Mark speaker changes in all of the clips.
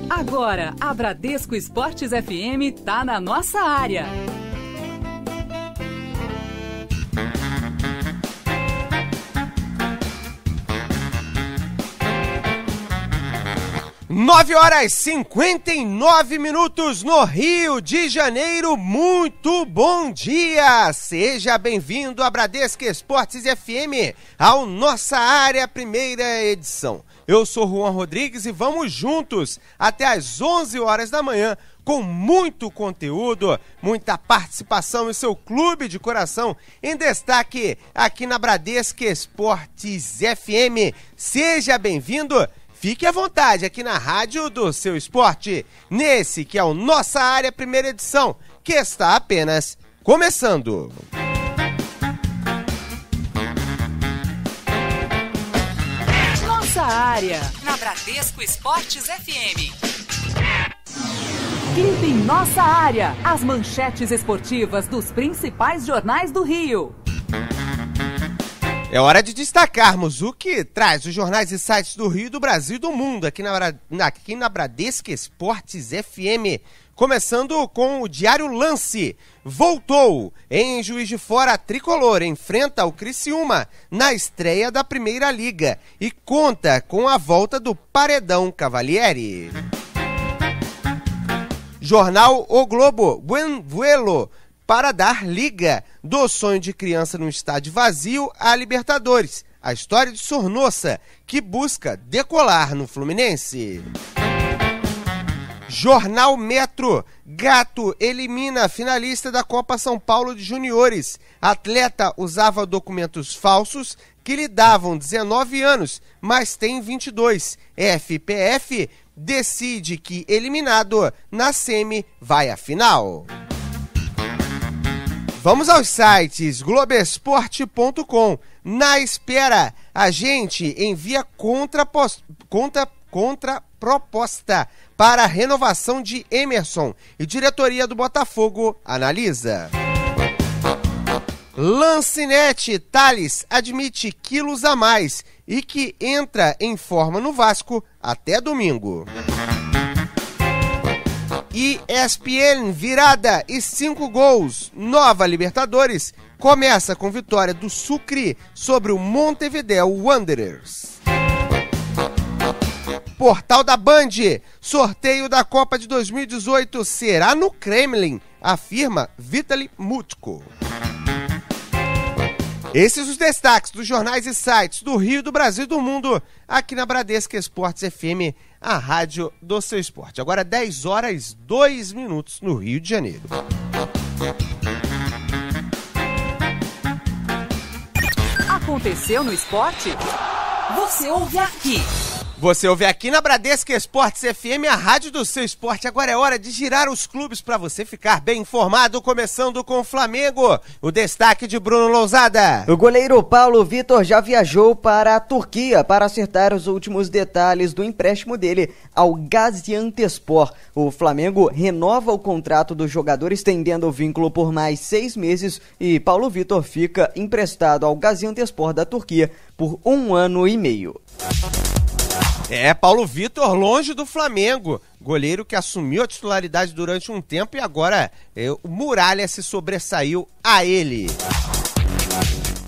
Speaker 1: Agora, a Bradesco Esportes FM tá na nossa área.
Speaker 2: Nove horas 59 minutos no Rio de Janeiro. Muito bom dia! Seja bem-vindo à Bradesco Esportes FM, ao Nossa Área, primeira edição. Eu sou Juan Rodrigues e vamos juntos até às 11 horas da manhã com muito conteúdo, muita participação em seu clube de coração em destaque aqui na Bradesco Esportes FM. Seja bem-vindo! Fique à vontade aqui na Rádio do Seu Esporte, nesse que é o Nossa Área, primeira edição, que está apenas começando.
Speaker 1: Nossa Área, na Bradesco Esportes FM. Quinta em Nossa Área, as manchetes esportivas dos principais jornais do Rio.
Speaker 2: É hora de destacarmos o que traz os jornais e sites do Rio, do Brasil e do mundo aqui na Bradesco Esportes FM. Começando com o Diário Lance. Voltou em Juiz de Fora, a Tricolor enfrenta o Criciúma na estreia da Primeira Liga e conta com a volta do Paredão Cavalieri. Jornal O Globo. Buen vuelo para dar liga do sonho de criança num estádio vazio à Libertadores. A história de Sornosa, que busca decolar no Fluminense. Jornal Metro. Gato elimina a finalista da Copa São Paulo de Juniores. Atleta usava documentos falsos que lhe davam 19 anos, mas tem 22. FPF decide que eliminado na semi vai à final. Vamos aos sites Globoesporte.com. Na espera, a gente envia contraproposta para a renovação de Emerson e diretoria do Botafogo analisa. Lancinete. Thales admite quilos a mais e que entra em forma no Vasco até domingo. ESPN, virada e 5 gols. Nova Libertadores começa com vitória do Sucre sobre o Montevideo Wanderers. Portal da Band. Sorteio da Copa de 2018 será no Kremlin, afirma Vitaly Mutko. Esses os destaques dos jornais e sites do Rio, do Brasil e do mundo, aqui na Bradesco Esportes FM, a rádio do seu esporte. Agora 10 horas 2 minutos no Rio de Janeiro.
Speaker 1: Aconteceu no esporte? Você ouve aqui.
Speaker 2: Você ouve aqui na Bradesco Esportes FM, a rádio do seu esporte. Agora é hora de girar os clubes para você ficar bem informado, começando com o Flamengo. O destaque de Bruno Lousada.
Speaker 3: O goleiro Paulo Vitor já viajou para a Turquia para acertar os últimos detalhes do empréstimo dele ao Gaziantepspor. O Flamengo renova o contrato do jogador, estendendo o vínculo por mais 6 meses e Paulo Vitor fica emprestado ao Gaziantepspor da Turquia por 1 ano e meio.
Speaker 2: Paulo Vitor longe do Flamengo, goleiro que assumiu a titularidade durante um tempo e agora o Muralha se sobressaiu a ele.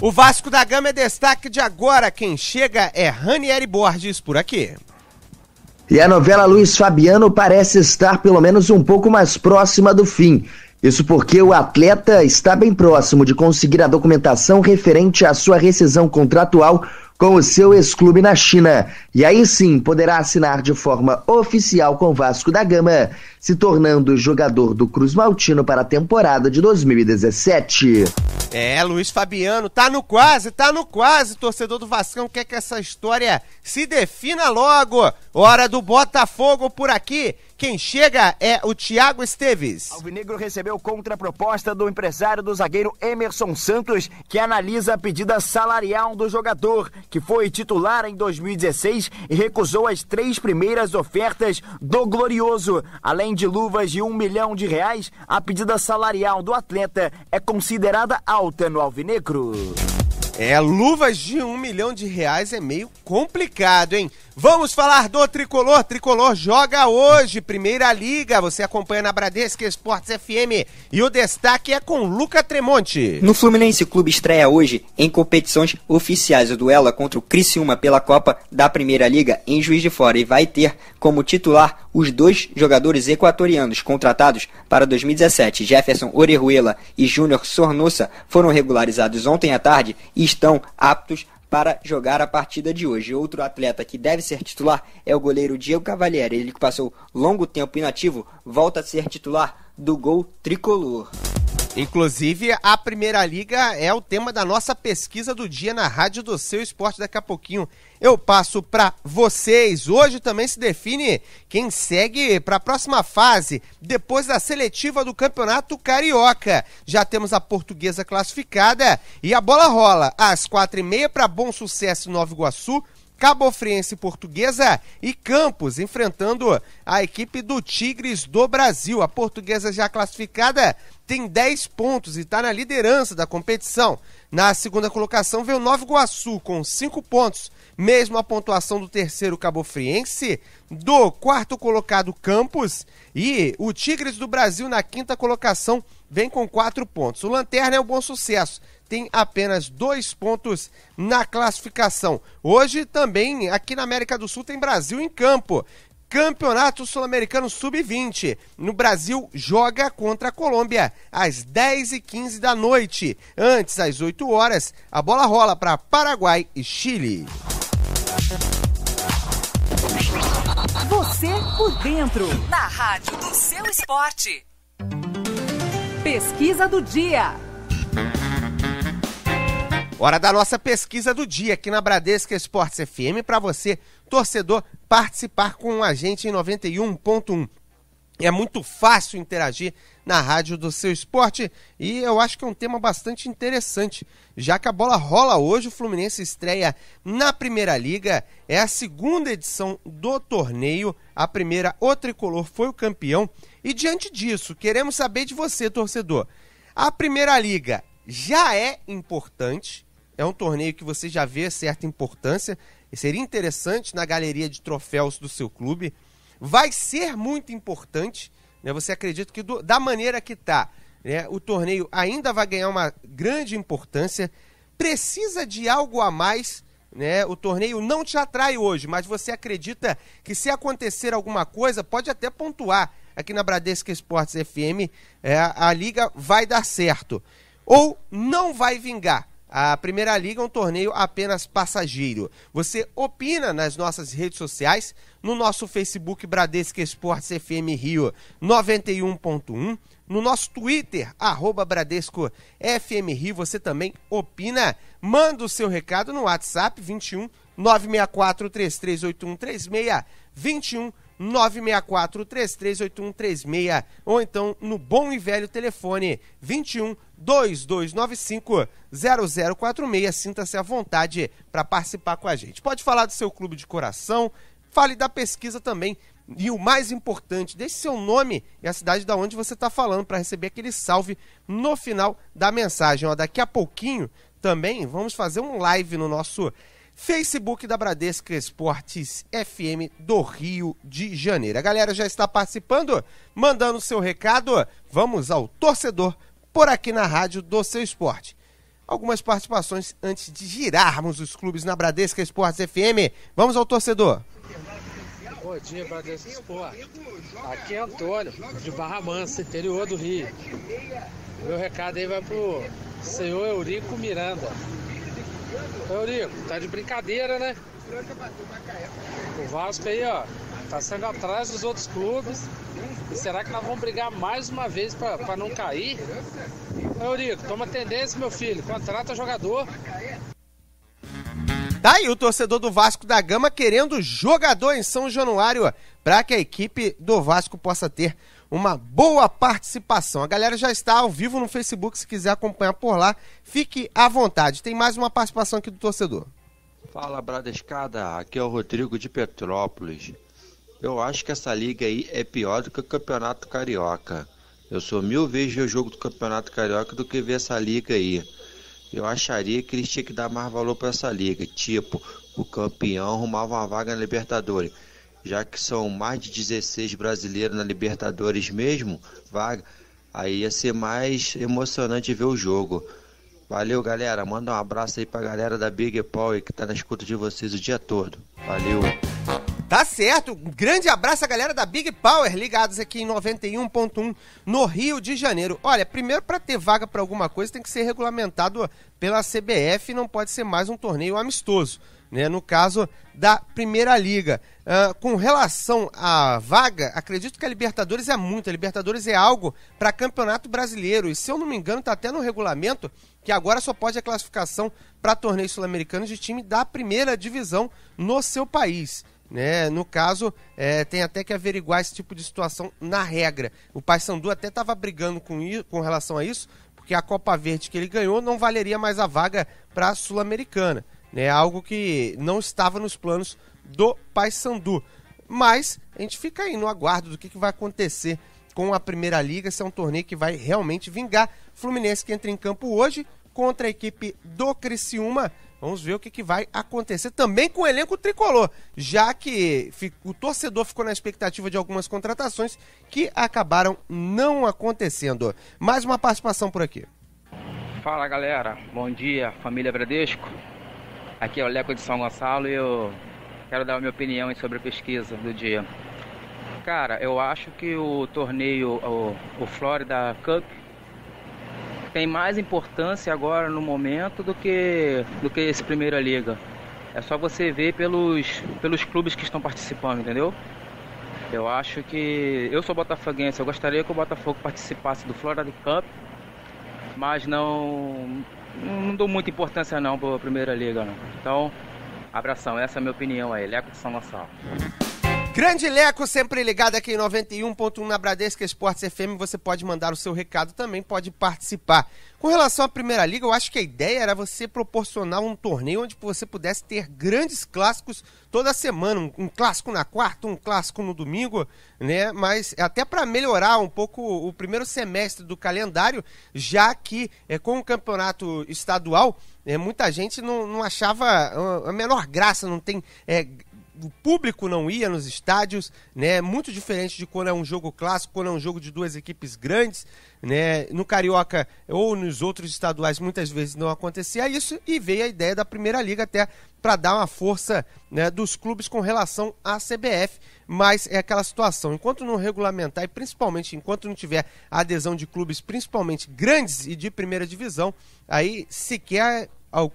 Speaker 2: O Vasco da Gama é destaque de agora, quem chega é Ranieri Borges por aqui.
Speaker 4: E a novela Luiz Fabiano parece estar pelo menos um pouco mais próxima do fim. Isso porque o atleta está bem próximo de conseguir a documentação referente à sua rescisão contratual com o seu ex-clube na China. E aí sim poderá assinar de forma oficial com o Vasco da Gama, se tornando jogador do Cruz Maltino para a temporada de 2017.
Speaker 2: Luiz Fabiano tá no quase, torcedor do Vascão quer que essa história se defina logo. Hora do Botafogo por aqui. Quem chega é o Thiago Esteves.
Speaker 5: Alvinegro recebeu contraproposta do empresário do zagueiro Emerson Santos, que analisa a pedida salarial do jogador, que foi titular em 2016 e recusou as 3 primeiras ofertas do Glorioso. Além de luvas de R$1 milhão, a pedida salarial do atleta é considerada alta no Alvinegro.
Speaker 2: Luvas de R$1 milhão é meio complicado, hein? Vamos falar do Tricolor. Tricolor joga hoje, Primeira Liga. Você acompanha na Bradesco Esportes FM. E o destaque é com Luca Tremonti.
Speaker 6: No Fluminense, o clube estreia hoje em competições oficiais. O duelo contra o Criciúma pela Copa da Primeira Liga em Juiz de Fora. E vai ter como titular os 2 jogadores equatorianos contratados para 2017. Jefferson Orejuela e Júnior Sornosa foram regularizados ontem à tarde e estão aptos para jogar a partida de hoje. Outro atleta que deve ser titular é o goleiro Diego Cavalieri. Ele que passou longo tempo inativo, volta a ser titular do Gol Tricolor.
Speaker 2: Inclusive, a Primeira Liga é o tema da nossa pesquisa do dia na Rádio do Seu Esporte. Daqui a pouquinho eu passo para vocês. Hoje também se define quem segue para a próxima fase, depois da seletiva do Campeonato Carioca. Já temos a Portuguesa classificada e a bola rola às 4h30 para Bom Sucesso, Nova Iguaçu, Cabofriense e Portuguesa e Campos, enfrentando a equipe do Tigres do Brasil. A Portuguesa já classificada tem 10 pontos e está na liderança da competição. Na segunda colocação veio Nova Iguaçu com 5 pontos, mesmo a pontuação do terceiro Cabofriense, do quarto colocado Campos, e o Tigres do Brasil na quinta colocação vem com 4 pontos. O Lanterna é o Bom Sucesso, tem apenas 2 pontos na classificação. Hoje também, aqui na América do Sul, tem Brasil em campo. Campeonato Sul-Americano Sub-20. No Brasil, joga contra a Colômbia às 10h15 da noite. Antes, às 8 horas, a bola rola para Paraguai e Chile.
Speaker 1: Você por dentro, na Rádio do Seu Esporte. Pesquisa do dia.
Speaker 2: Hora da nossa pesquisa do dia aqui na Bradesco Esportes FM para você, torcedor, participar com a gente em 91.1. É muito fácil interagir na Rádio do Seu Esporte e eu acho que é um tema bastante interessante, já que a bola rola hoje. O Fluminense estreia na Primeira Liga, é a segunda edição do torneio, a primeira o Tricolor foi o campeão e diante disso queremos saber de você, torcedor, a Primeira Liga já é importante? É um torneio que você já vê certa importância e seria interessante na galeria de troféus do seu clube. Vai ser muito importante, né? Você acredita que da maneira que está, né, o torneio ainda vai ganhar uma grande importância? Precisa de algo a mais, né? O torneio não te atrai hoje, mas você acredita que se acontecer alguma coisa, pode até pontuar aqui na Bradesco Esportes FM, a liga vai dar certo. Ou não vai vingar. A Primeira Liga é um torneio apenas passageiro. Você opina nas nossas redes sociais, no nosso Facebook Bradesco Esportes FM Rio 91.1, no nosso Twitter, @Bradesco FM Rio, você também opina. Manda o seu recado no WhatsApp 21 964 338136, 21 964 338136, ou então no bom e velho telefone 21 2295 0046. Sinta-se à vontade para participar com a gente. Pode falar do seu clube de coração, fale da pesquisa também e o mais importante, deixe seu nome e a cidade da onde você está falando para receber aquele salve no final da mensagem. Ó, daqui a pouquinho também vamos fazer um live no nosso Facebook da Bradesco Esportes FM do Rio de Janeiro. A galera já está participando, mandando seu recado. Vamos ao torcedor por aqui na Rádio do Seu Esporte. Algumas participações antes de girarmos os clubes na Bradesco Esportes FM. Vamos ao torcedor.
Speaker 7: Bom dia, Bradesco Esporte. Aqui é Antônio, de Barra Mansa, interior do Rio. Meu recado aí vai pro senhor Eurico Miranda. Eurico, tá de brincadeira, né? O Vasco aí, ó, tá sendo atrás dos outros clubes. E será que nós vamos brigar mais uma vez pra não cair? Eurico, toma tendência, meu filho. Contrata jogador.
Speaker 2: Tá aí o torcedor do Vasco da Gama querendo jogador em São Januário para que a equipe do Vasco possa ter uma boa participação. A galera já está ao vivo no Facebook, se quiser acompanhar por lá, fique à vontade. Tem mais uma participação aqui do torcedor.
Speaker 8: Fala, Bradescada, aqui é o Rodrigo de Petrópolis. Eu acho que essa liga aí é pior do que o Campeonato Carioca. Eu sou 1000 vezes ver o jogo do Campeonato Carioca do que ver essa liga aí. Eu acharia que eles tinham que dar mais valor para essa liga, tipo, o campeão arrumava uma vaga na Libertadores, já que são mais de 16 brasileiros na Libertadores mesmo, vaga, aí ia ser mais emocionante ver o jogo. Valeu, galera, manda um abraço aí pra galera da Big Power que tá na escuta de vocês o dia todo. Valeu.
Speaker 2: Tá certo, um grande abraço à galera da Big Power, ligados aqui em 91.1 no Rio de Janeiro. Olha, primeiro, para ter vaga para alguma coisa tem que ser regulamentado pela CBF, não pode ser mais um torneio amistoso, né? No caso da Primeira Liga. Com relação à vaga, acredito que a Libertadores é muito, a Libertadores é algo para Campeonato Brasileiro, e se eu não me engano tá até no regulamento que agora só pode a classificação para torneio sul-americano de time da primeira divisão no seu país. Né? No caso, tem até que averiguar esse tipo de situação na regra. O Paysandu até estava brigando com relação a isso, porque a Copa Verde que ele ganhou não valeria mais a vaga para a Sul-Americana, né? Algo que não estava nos planos do Paysandu. Mas a gente fica aí no aguardo do que vai acontecer com a Primeira Liga, se é um torneio que vai realmente vingar. Fluminense que entra em campo hoje contra a equipe do Criciúma. Vamos ver o que vai acontecer também com o elenco tricolor, já que o torcedor ficou na expectativa de algumas contratações que acabaram não acontecendo. Mais uma participação por aqui.
Speaker 9: Fala, galera, bom dia, família Bradesco. Aqui é o Leco de São Gonçalo e eu quero dar a minha opinião sobre a pesquisa do dia. Cara, eu acho que o torneio, o Florida Cup, tem mais importância agora no momento do que esse Primeira Liga. É só você ver pelos clubes que estão participando, entendeu? Eu acho que... Eu sou botafoguense, eu gostaria que o Botafogo participasse do Florida Cup, mas não dou muita importância não para a Primeira Liga, não. Então, abração, essa é a minha opinião aí. Leco de São Gonçalo.
Speaker 2: Grande Leco, sempre ligado aqui em 91.1 na Bradesco Esportes FM, você pode mandar o seu recado também, pode participar. Com relação à Primeira Liga, eu acho que a ideia era você proporcionar um torneio onde você pudesse ter grandes clássicos toda semana, um clássico na quarta, um clássico no domingo, né? Mas até para melhorar um pouco o primeiro semestre do calendário, já que com o campeonato estadual, muita gente não achava a menor graça, não tem... O público não ia nos estádios, né? Muito diferente de quando é um jogo clássico, quando é um jogo de duas equipes grandes, né? No Carioca ou nos outros estaduais muitas vezes não acontecia isso, e veio a ideia da Primeira Liga até para dar uma força, né, dos clubes com relação à CBF, mas é aquela situação, enquanto não regulamentar e principalmente enquanto não tiver a adesão de clubes principalmente grandes e de primeira divisão, aí sequer...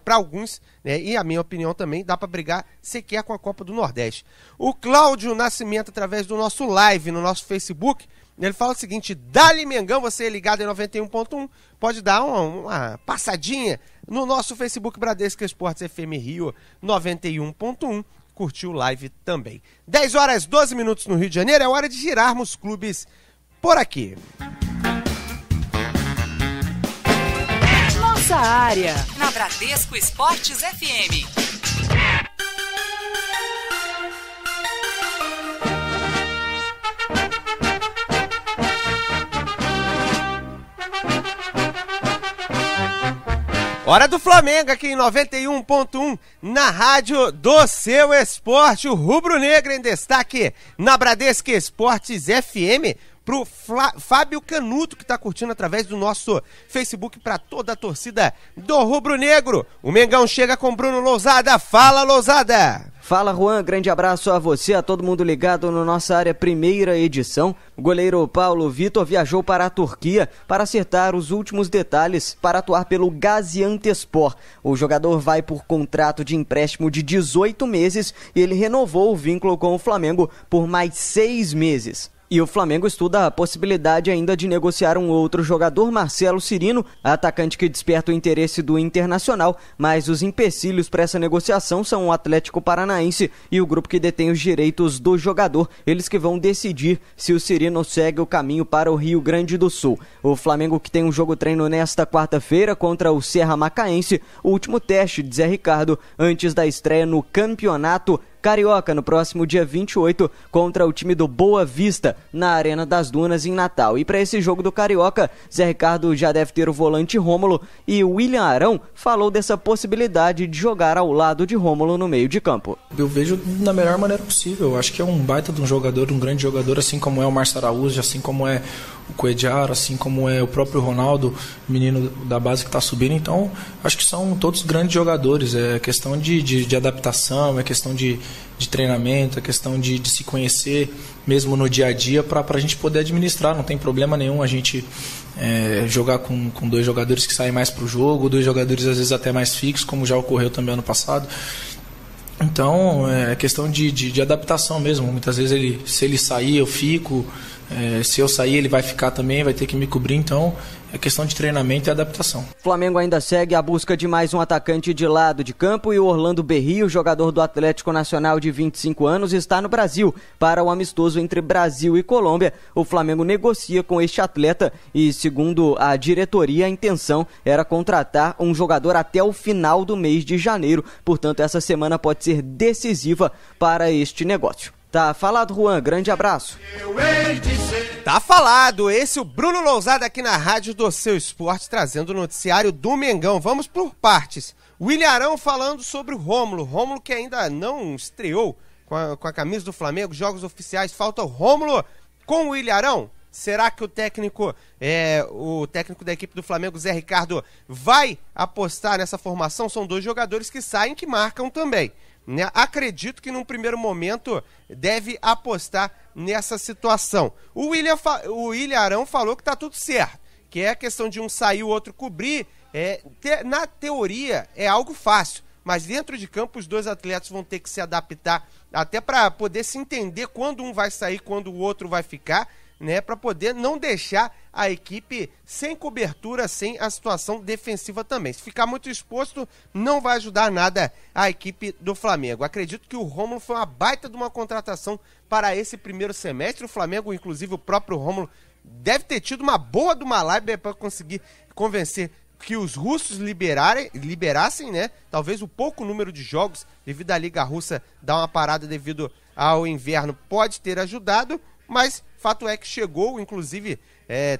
Speaker 2: para alguns, né, e a minha opinião também, dá para brigar sequer com a Copa do Nordeste. O Cláudio Nascimento, através do nosso live no nosso Facebook, ele fala o seguinte: dá-lhe Mengão, você é ligado em 91.1, pode dar uma passadinha no nosso Facebook Bradesco Esportes FM Rio 91.1, curtir o live também. 10 horas 12 minutos no Rio de Janeiro, é hora de girarmos clubes por aqui.
Speaker 1: Nossa área, na Bradesco Esportes FM.
Speaker 2: Hora do Flamengo aqui em 91.1 na rádio do seu esporte. O Rubro Negro em destaque na Bradesco Esportes FM. Pro Fábio Canuto, que tá curtindo através do nosso Facebook, para toda a torcida do Rubro Negro. O Mengão chega com Bruno Lousada. Fala, Lousada!
Speaker 3: Fala, Juan, grande abraço a você, a todo mundo ligado no Nossa Área primeira edição. O goleiro Paulo Vitor viajou para a Turquia para acertar os últimos detalhes para atuar pelo Gaziantepspor. O jogador vai por contrato de empréstimo de 18 meses e ele renovou o vínculo com o Flamengo por mais 6 meses. E o Flamengo estuda a possibilidade ainda de negociar um outro jogador, Marcelo Cirino, atacante que desperta o interesse do Internacional, mas os empecilhos para essa negociação são o Atlético Paranaense e o grupo que detém os direitos do jogador, eles que vão decidir se o Cirino segue o caminho para o Rio Grande do Sul. O Flamengo, que tem um jogo-treino nesta quarta-feira contra o Serra Macaense, o último teste de Zé Ricardo antes da estreia no Campeonato Carioca no próximo dia 28 contra o time do Boa Vista na Arena das Dunas em Natal. E para esse jogo do Carioca, Zé Ricardo já deve ter o volante Rômulo e o William Arão falou dessa possibilidade de jogar ao lado de Rômulo no meio de campo.
Speaker 10: Eu vejo da melhor maneira possível. Eu acho que é um baita de um jogador, um grande jogador, assim como é o Márcio Araújo, assim como é o Coediar, assim como é o próprio Ronaldo, menino da base que está subindo. Então, acho que são todos grandes jogadores. É questão de adaptação, é questão de treinamento, é questão de se conhecer mesmo no dia a dia para a gente poder administrar. Não tem problema nenhum a gente jogar com 2 jogadores que saem mais para o jogo, 2 jogadores às vezes até mais fixos, como já ocorreu também ano passado. Então, é questão de adaptação mesmo. Muitas vezes, se ele sair, eu fico. Se eu sair, ele vai ficar também, vai ter que me cobrir. Então, é questão de treinamento e adaptação.
Speaker 3: Flamengo ainda segue a busca de mais um atacante de lado de campo e o Orlando Berrio, jogador do Atlético Nacional de 25 anos, está no Brasil para o amistoso entre Brasil e Colômbia. O Flamengo negocia com este atleta e, segundo a diretoria, a intenção era contratar um jogador até o final do mês de janeiro. Portanto, essa semana pode ser decisiva para este negócio. Tá falado, Juan. Grande abraço.
Speaker 2: Tá falado. Esse é o Bruno Lousada aqui na Rádio do Seu Esporte, trazendo o noticiário do Mengão. Vamos por partes. William Arão falando sobre o Rômulo. Rômulo que ainda não estreou com a camisa do Flamengo. Jogos oficiais. Falta o Rômulo com o William Arão. Será que o técnico da equipe do Flamengo, Zé Ricardo, vai apostar nessa formação? São 2 jogadores que saem, que marcam também. Acredito que num primeiro momento deve apostar nessa situação. O William Arão falou que tá tudo certo, que é a questão de um sair, o outro cobrir. Na teoria é algo fácil, mas dentro de campo os 2 atletas vão ter que se adaptar até para poder se entender quando um vai sair, quando o outro vai ficar, para poder não deixar a equipe sem cobertura, sem a situação defensiva também. Se ficar muito exposto, não vai ajudar nada a equipe do Flamengo. Acredito que o Rômulo foi uma baita de uma contratação para esse primeiro semestre. O Flamengo, inclusive o próprio Rômulo, deve ter tido uma boa de uma live para conseguir convencer que os russos liberassem, talvez o pouco número de jogos devido à Liga Russa dar uma parada devido ao inverno pode ter ajudado, mas fato é que chegou, inclusive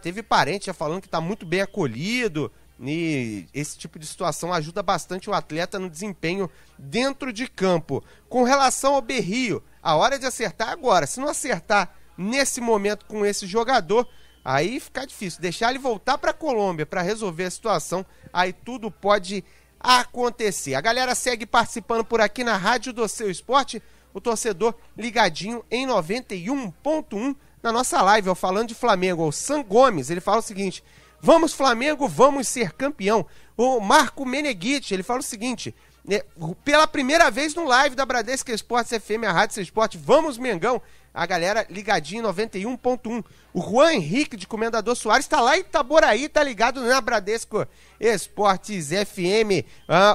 Speaker 2: teve parente já falando que está muito bem acolhido, e esse tipo de situação ajuda bastante o atleta no desempenho dentro de campo. Com relação ao Berrio, a hora de acertar é agora. Se não acertar nesse momento com esse jogador, aí fica difícil. Deixar ele voltar para a Colômbia para resolver a situação, aí tudo pode acontecer. A galera segue participando por aqui na Rádio do Seu Esporte, o torcedor ligadinho em 91.1 na nossa live, falando de Flamengo. O Sam Gomes, ele fala o seguinte: vamos Flamengo, vamos ser campeão. O Marco Meneghite, ele fala o seguinte: pela primeira vez no live da Bradesco Esportes FM, a Rádio Seu Esporte, vamos Mengão. A galera ligadinho em 91.1. O Juan Henrique de Comendador Soares tá lá em Itaboraí, tá ligado na Bradesco Esportes FM.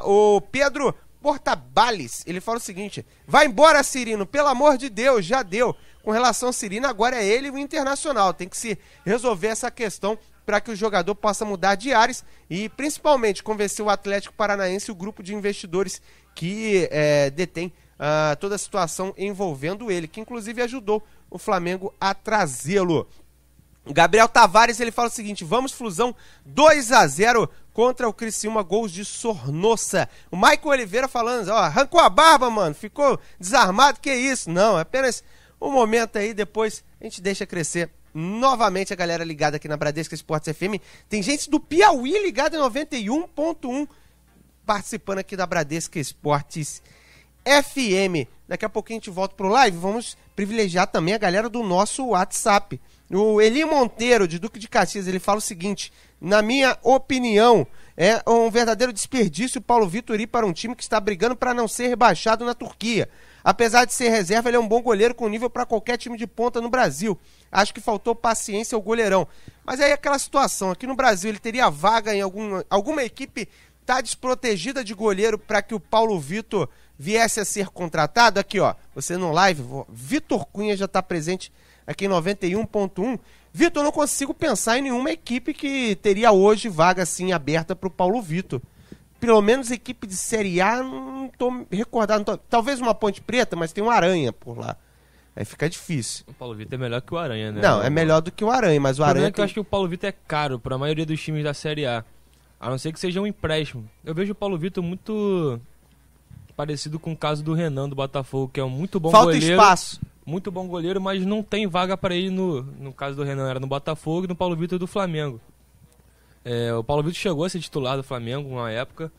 Speaker 2: O Pedro Portabales, ele fala o seguinte: vai embora Cirino, pelo amor de Deus, já deu. Com relação ao Cirino, agora é ele e o Internacional, tem que se resolver essa questão para que o jogador possa mudar de ares e principalmente convencer o Atlético Paranaense e o grupo de investidores que detém toda a situação envolvendo ele, que inclusive ajudou o Flamengo a trazê-lo. O Gabriel Tavares, ele fala o seguinte: vamos Flusão, 2-0 contra o Criciúma, gols de Sornossa. O Michael Oliveira falando, arrancou a barba, mano, ficou desarmado, que isso? Não, é apenas um momento aí, depois a gente deixa crescer novamente a galera ligada aqui na Bradesco Esportes FM. Tem gente do Piauí ligada em 91.1 participando aqui da Bradesco Esportes FM. Daqui a pouquinho a gente volta pro live, vamos privilegiar também a galera do nosso WhatsApp. O Eli Monteiro, de Duque de Caxias, ele fala o seguinte: na minha opinião, é um verdadeiro desperdício o Paulo Vitor ir para um time que está brigando para não ser rebaixado na Turquia. Apesar de ser reserva, ele é um bom goleiro com nível para qualquer time de ponta no Brasil. Acho que faltou paciência ao goleirão. Mas aí aquela situação, aqui no Brasil ele teria vaga em alguma equipe, tá desprotegida de goleiro para que o Paulo Vitor viesse a ser contratado? Aqui, você no live, Vitor Cunha já está presente aqui em 91.1. Vitor, não consigo pensar em nenhuma equipe que teria hoje vaga assim aberta para o Paulo Vitor. pelo menos equipe de Série A, não tô recordado. Talvez uma Ponte Preta, mas tem um Aranha por lá. Aí fica difícil.
Speaker 11: O Paulo Vitor é melhor que o Aranha, né?
Speaker 2: Não, é melhor do que o Aranha, mas o Aranha...
Speaker 11: É que eu acho que o Paulo Vitor é caro para a maioria dos times da Série A. A não ser que seja um empréstimo. Eu vejo o Paulo Vitor muito parecido com o caso do Renan do Botafogo, que é um muito bom goleiro.
Speaker 2: Falta espaço.
Speaker 11: Muito bom goleiro, mas não tem vaga para ele no caso do Renan, era no Botafogo, e no Paulo Vitor do Flamengo. O Paulo Vitor chegou a ser titular do Flamengo uma época,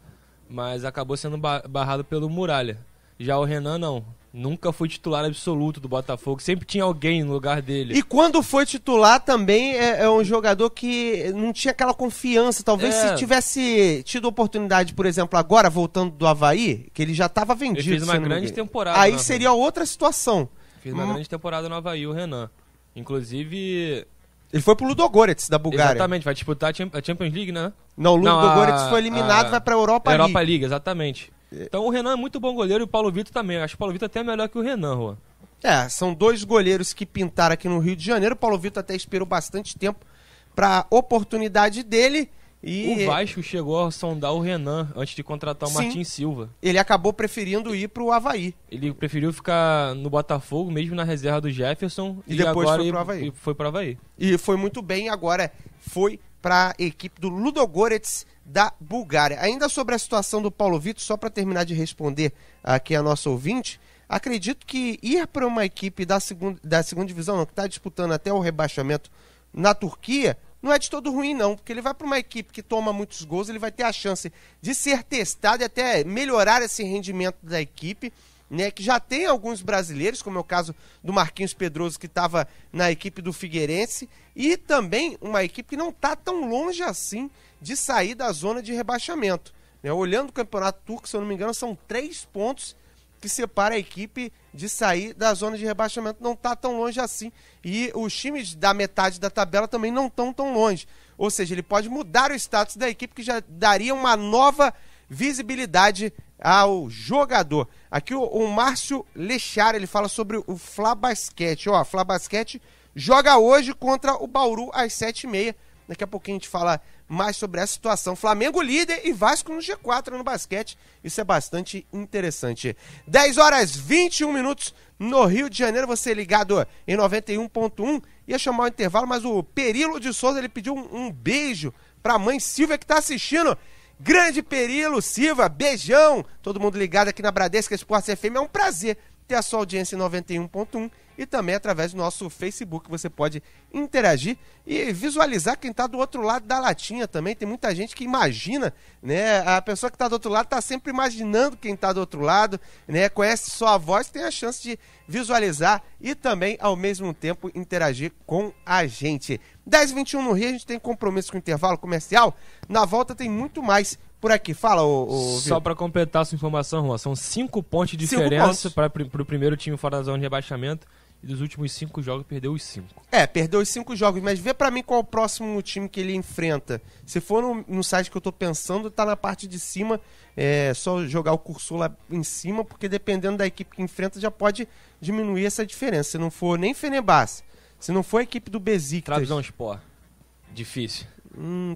Speaker 11: mas acabou sendo barrado pelo Muralha. Já o Renan não. Nunca foi titular absoluto do Botafogo, sempre tinha alguém no lugar dele.
Speaker 2: E quando foi titular também é um jogador que não tinha aquela confiança. Talvez se tivesse tido oportunidade, por exemplo, agora voltando do Avaí, que ele já estava vendido.
Speaker 11: Ele fez uma grande temporada.
Speaker 2: Aí seria outra situação.
Speaker 11: Fez uma grande temporada no Avaí, o Renan. Inclusive...
Speaker 2: Ele foi pro Ludogorets da Bulgária.
Speaker 11: Exatamente, vai disputar a Champions League, né?
Speaker 2: Não, o Ludogorets foi eliminado, vai pra Europa League.
Speaker 11: Europa League, exatamente. Então o Renan é muito bom goleiro e o Paulo Vitor também. Acho que o Paulo Vitor até é melhor que o Renan, Juan.
Speaker 2: São dois goleiros que pintaram aqui no Rio de Janeiro. O Paulo Vitor até esperou bastante tempo pra oportunidade dele. E...
Speaker 11: O Vasco chegou a sondar o Renan antes de contratar o Martin Silva.
Speaker 2: Ele acabou preferindo ir pro Avaí.
Speaker 11: Ele preferiu ficar no Botafogo, mesmo na reserva do Jefferson.
Speaker 2: E depois
Speaker 11: agora
Speaker 2: foi pro Avaí.
Speaker 11: Foi pro Avaí.
Speaker 2: E foi muito bem, agora foi para a equipe do Ludogorets da Bulgária. Ainda sobre a situação do Paulo Vitor, só para terminar de responder aqui a nossa ouvinte, acredito que ir para uma equipe da segunda divisão, que está disputando até o rebaixamento na Turquia, não é de todo ruim não, porque ele vai para uma equipe que toma muitos gols, ele vai ter a chance de ser testado e até melhorar esse rendimento da equipe, né, que já tem alguns brasileiros, como é o caso do Marquinhos Pedroso, que estava na equipe do Figueirense, e também uma equipe que não está tão longe assim de sair da zona de rebaixamento. Né? Olhando o campeonato turco, se eu não me engano, são 3 pontos que separa a equipe de sair da zona de rebaixamento. Não está tão longe assim. E os times da metade da tabela também não estão tão longe. Ou seja, ele pode mudar o status da equipe, que já daria uma nova visibilidade ao jogador. Aqui o Márcio Lechar, ele fala sobre o Fla Basquete. Ó, Fla Basquete joga hoje contra o Bauru às 7h30. Daqui a pouquinho a gente fala mais sobre essa situação. Flamengo líder e Vasco no G4 no basquete. Isso é bastante interessante. 10h21 no Rio de Janeiro. Você ligado em 91.1. Ia chamar o intervalo, mas o Perilo de Souza, ele pediu um beijo pra mãe Silvia, que tá assistindo. Grande Perilo Silva, beijão. Todo mundo ligado aqui na Bradesco Esportes FM. É um prazer ter a sua audiência em 91.1 e também através do nosso Facebook. Você pode interagir e visualizar quem está do outro lado da latinha também. Tem muita gente que imagina, né? A pessoa que está do outro lado está sempre imaginando quem está do outro lado, né? Conhece só a voz, tem a chance de visualizar e também, ao mesmo tempo, interagir com a gente. 10h21 no Rio, a gente tem compromisso com o intervalo comercial. Na volta tem muito mais por aqui. Fala,
Speaker 11: Só para completar a sua informação, Juan, são 5 pontos de diferença para o primeiro time fora da zona de rebaixamento. E dos últimos 5 jogos, perdeu os 5.
Speaker 2: Perdeu os 5 jogos, mas vê pra mim qual é o próximo time que ele enfrenta. Se for no site que eu tô pensando, tá na parte de cima, só jogar o cursor lá em cima, porque dependendo da equipe que enfrenta, já pode diminuir essa diferença. Se não for nem Fenerbahçe, se não for a equipe do Besiktas...
Speaker 11: Trabzonspor, difícil.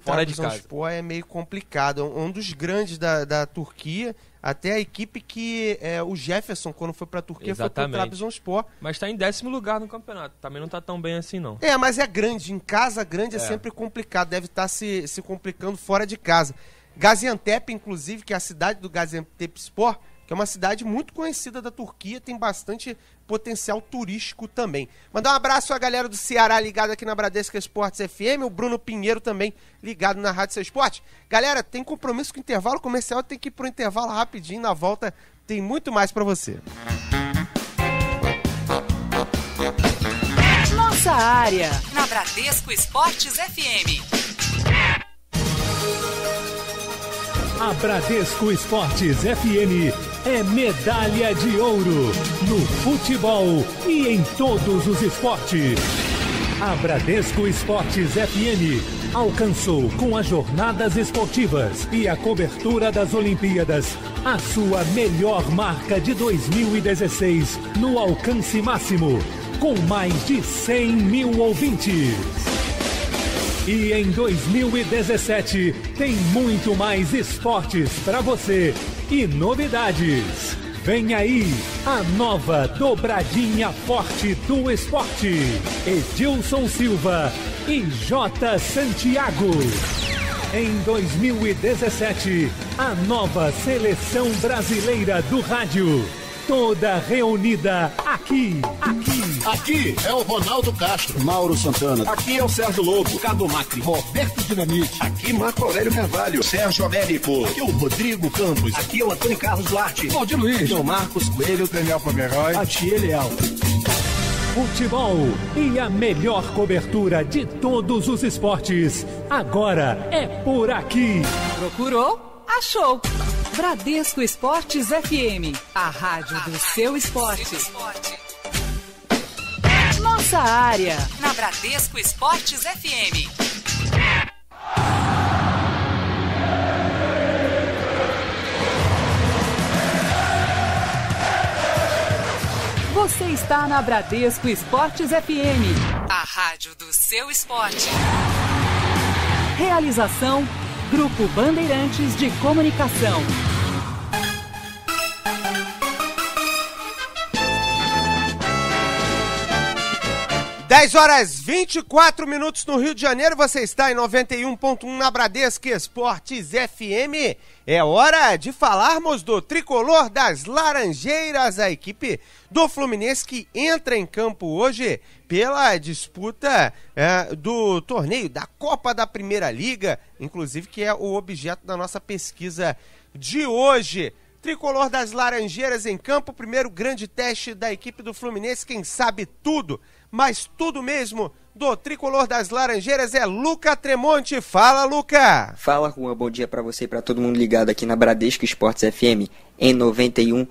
Speaker 11: Fora de casa.
Speaker 2: Trabzonspor é meio complicado, um dos grandes da Turquia. Até a equipe que o Jefferson, quando foi pra Turquia, foi pro Trabzonspor.
Speaker 11: Mas tá em 10º lugar no campeonato. Também não tá tão bem assim, não.
Speaker 2: Mas é grande. Em casa, grande é sempre complicado. Deve estar se complicando fora de casa. Gaziantep, inclusive, que é a cidade do Gaziantepspor, que é uma cidade muito conhecida da Turquia, tem bastante potencial turístico também. Mandar um abraço à galera do Ceará ligado aqui na Bradesco Esportes FM, o Bruno Pinheiro também ligado na Rádio Seu Esporte. Galera, tem compromisso com o intervalo comercial, tem que ir pro intervalo rapidinho, na volta tem muito mais pra você.
Speaker 1: Nossa área, na Bradesco Esportes FM.
Speaker 12: A Bradesco Esportes FM é medalha de ouro no futebol e em todos os esportes. A Bradesco Esportes FM alcançou com as jornadas esportivas e a cobertura das Olimpíadas a sua melhor marca de 2016 no alcance máximo, com mais de 100 mil ouvintes. E em 2017 tem muito mais esportes para você e novidades. Vem aí a nova dobradinha forte do esporte. Edilson Silva e J. Santiago. Em 2017, a nova seleção brasileira do rádio. Toda reunida aqui.
Speaker 13: Aqui é o Ronaldo Castro, Mauro Santana. Aqui é o Sérgio Lobo, Cado Macri, Roberto Dinamite. Aqui Marco Aurélio Carvalho, Sérgio Américo. Aqui é o Rodrigo Campos. Aqui é o Antônio Carlos Duarte. Valdir Luiz. João Marcos Coelho, Daniel Pomeroy. Atiel Leal.
Speaker 12: Futebol e a melhor cobertura de todos os esportes. Agora é por aqui.
Speaker 1: Procurou? Achou. Bradesco Esportes FM, a rádio do seu esporte. Nossa área, na Bradesco Esportes FM. Você está na Bradesco Esportes FM, a rádio do seu esporte. Realização Grupo Bandeirantes de Comunicação.
Speaker 2: Dez horas 24 minutos no Rio de Janeiro, você está em 91.1 na Bradesco Esportes FM. É hora de falarmos do tricolor das Laranjeiras, a equipe do Fluminense que entra em campo hoje pela disputa do torneio da Copa da Primeira Liga, inclusive que é o objeto da nossa pesquisa de hoje. Tricolor das Laranjeiras em campo, primeiro grande teste da equipe do Fluminense, quem sabe tudo, mas tudo mesmo do Tricolor das Laranjeiras é Luca Tremonti. Fala, Luca!
Speaker 6: Fala, Juan, bom dia pra você e pra todo mundo ligado aqui na Bradesco Esportes FM em 91.1.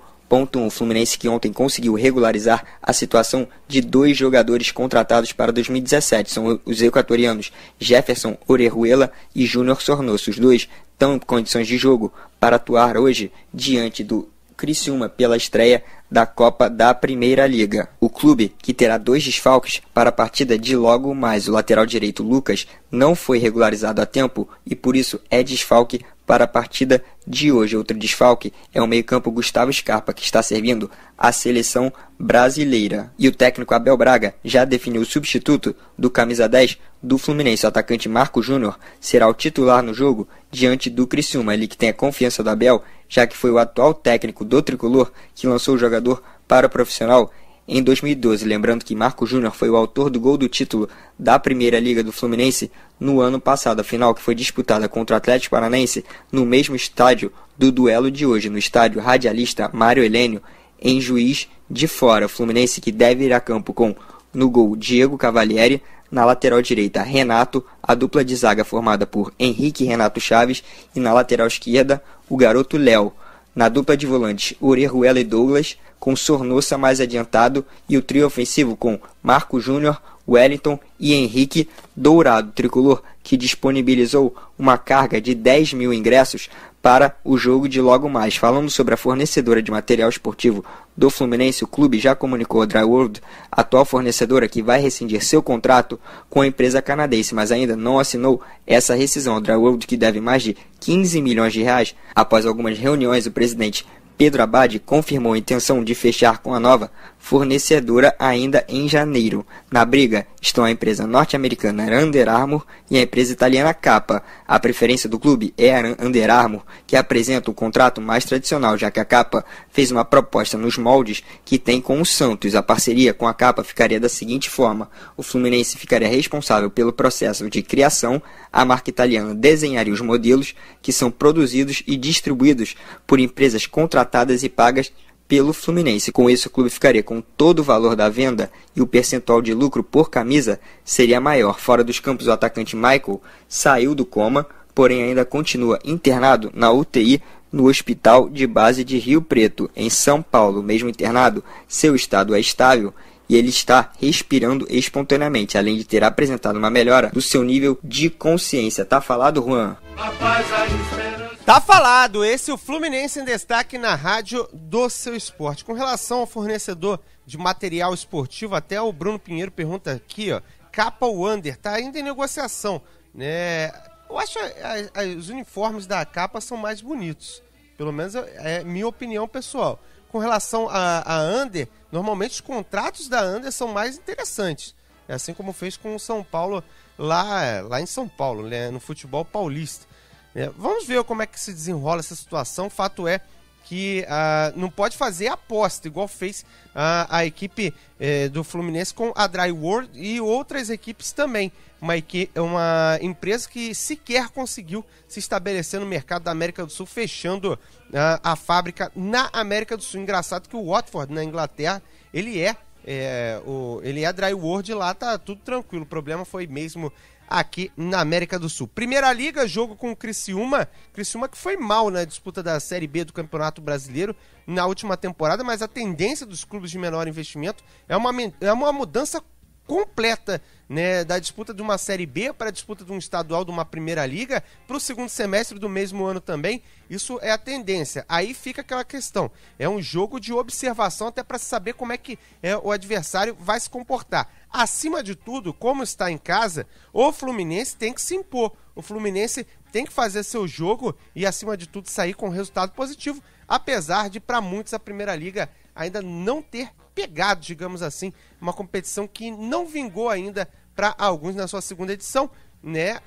Speaker 6: Fluminense que ontem conseguiu regularizar a situação de 2 jogadores contratados para 2017. São os equatorianos Jefferson Orejuela e Júnior Sornoso. Os dois estão em condições de jogo para atuar hoje diante do Criciúma pela estreia da Copa da Primeira Liga. O clube, que terá 2 desfalques para a partida de logo mais, o lateral direito Lucas não foi regularizado a tempo e por isso é desfalque para a partida de hoje. Outro desfalque é o meio-campo Gustavo Scarpa, que está servindo a seleção brasileira. E o técnico Abel Braga já definiu o substituto do camisa 10 do Fluminense. O atacante Marco Júnior será o titular no jogo diante do Criciúma. Ele que tem a confiança do Abel, já que foi o atual técnico do tricolor que lançou o jogador para o profissional em 2012. Lembrando que Marco Júnior foi o autor do gol do título da Primeira Liga do Fluminense no ano passado, a final que foi disputada contra o Atlético Paranaense no mesmo estádio do duelo de hoje, no estádio Radialista Mário Helênio, em Juiz de Fora. O Fluminense que deve ir a campo com, no gol, Diego Cavalieri, na lateral direita, Renato, a dupla de zaga formada por Henrique e Renato Chaves, e na lateral esquerda, o garoto Léo. Na dupla de volantes, Orejuela e Douglas, com Sornosa mais adiantado, e o trio ofensivo com Marco Júnior, Wellington e Henrique Dourado. Tricolor que disponibilizou uma carga de 10 mil ingressos para o jogo de logo mais. Falando sobre a fornecedora de material esportivo do Fluminense, o clube já comunicou a Dryworld, atual fornecedora, que vai rescindir seu contrato com a empresa canadense, mas ainda não assinou essa rescisão. A Dryworld, que deve mais de 15 milhões de reais, após algumas reuniões, o presidente Pedro Abad confirmou a intenção de fechar com a nova fornecedora ainda em janeiro. Na briga estão a empresa norte-americana Under Armour e a empresa italiana Kappa. A preferência do clube é a Under Armour, que apresenta o contrato mais tradicional, já que a Kappa fez uma proposta nos moldes que tem com o Santos. A parceria com a Kappa ficaria da seguinte forma: o Fluminense ficaria responsável pelo processo de criação, a marca italiana desenharia os modelos que são produzidos e distribuídos por empresas contratadas e pagas pelo Fluminense. Com isso, o clube ficaria com todo o valor da venda e o percentual de lucro por camisa seria maior. Fora dos campos, o atacante Michael saiu do coma, porém ainda continua internado na UTI no Hospital de Base de Rio Preto, em São Paulo. Mesmo internado, seu estado é estável e ele está respirando espontaneamente, além de ter apresentado uma melhora do seu nível de consciência. Tá falado, Juan?
Speaker 2: Tá falado, esse é o Fluminense em destaque na rádio do seu esporte. Com relação ao fornecedor de material esportivo, até o Bruno Pinheiro pergunta aqui, ó, capa ou under, tá ainda em negociação, né? Eu acho que os uniformes da capa são mais bonitos, pelo menos é minha opinião pessoal. Com relação a under, normalmente os contratos da under são mais interessantes, assim como fez com o São Paulo lá em São Paulo, né, no futebol paulista. Vamos ver como é que se desenrola essa situação. Fato é que não pode fazer aposta, igual fez a equipe do Fluminense com a Dry World e outras equipes também. Uma empresa que sequer conseguiu se estabelecer no mercado da América do Sul, fechando a fábrica na América do Sul. Engraçado que o Watford, na Inglaterra, ele é Dry World, lá tá tudo tranquilo. O problema foi mesmo aqui na América do Sul. Primeira Liga, jogo com o Criciúma que foi mal na disputa da Série B do Campeonato Brasileiro na última temporada, mas a tendência dos clubes de menor investimento é uma mudança completa, né, da disputa de uma Série B para a disputa de um estadual de uma Primeira Liga para o segundo semestre do mesmo ano também. Isso é a tendência. Aí fica aquela questão, é um jogo de observação até para saber como é que o adversário vai se comportar. Acima de tudo, como está em casa, o Fluminense tem que se impor, o Fluminense tem que fazer seu jogo e acima de tudo sair com resultado positivo, apesar de para muitos a Primeira Liga ainda não ter pegado, digamos assim, uma competição que não vingou ainda para alguns na sua segunda edição, né?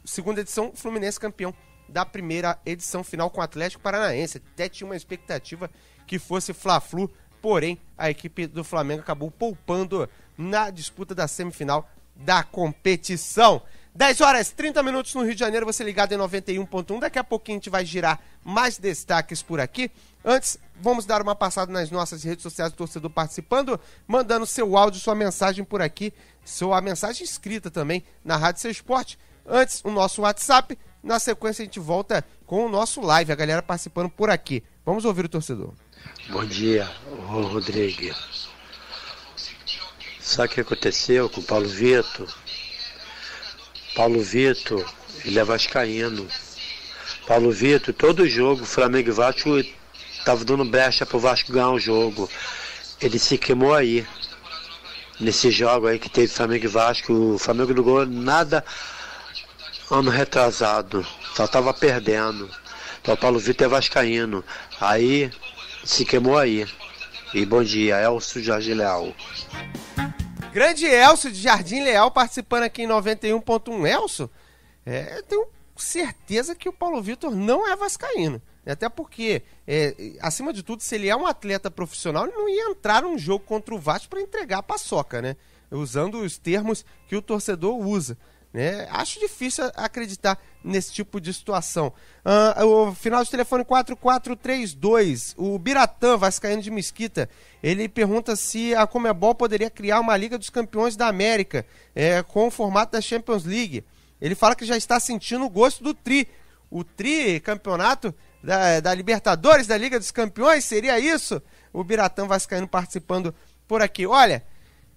Speaker 2: Segunda edição, Fluminense campeão da primeira edição final com o Atlético Paranaense. Até tinha uma expectativa que fosse Fla-Flu, porém a equipe do Flamengo acabou poupando na disputa da semifinal da competição. 10 horas 30 minutos no Rio de Janeiro, você ligado em 91.1. Daqui a pouquinho a gente vai girar mais destaques por aqui. Antes, vamos dar uma passada nas nossas redes sociais do torcedor participando, mandando seu áudio, sua mensagem por aqui, sua mensagem escrita também na Rádio Seu Esporte. Antes, o nosso WhatsApp. Na sequência, a gente volta com o nosso live, a galera participando por aqui. Vamos ouvir o torcedor.
Speaker 14: Bom dia, Rodrigo. Sabe o que aconteceu com o Paulo Vitor? Paulo Vitor, ele é vascaíno. Paulo Vitor, todo jogo, Flamengo e Vasco, tava dando brecha pro Vasco ganhar o jogo. Ele se queimou aí. Nesse jogo aí que teve Flamengo e Vasco, o Flamengo não ganhou nada ano retrasado. Só tava perdendo. Então o Paulo Vitor é vascaíno. Aí, se queimou aí. E bom dia, Elcio Jardim Leal.
Speaker 2: Grande Elcio de Jardim Leal participando aqui em 91.1. Elcio, eu tenho certeza que o Paulo Vitor não é vascaíno. Até porque, acima de tudo, se ele é um atleta profissional, ele não ia entrar num jogo contra o Vasco para entregar a paçoca, né? Usando os termos que o torcedor usa. Né? Acho difícil acreditar nesse tipo de situação. O final de telefone 4432, o Biratã, vascaíno de Mesquita, ele pergunta se a Conmebol poderia criar uma Liga dos Campeões da América com o formato da Champions League. Ele fala que já está sentindo o gosto do o campeonato da Libertadores, da Liga dos Campeões, seria isso? O Biratã vascaíno participando por aqui. Olha,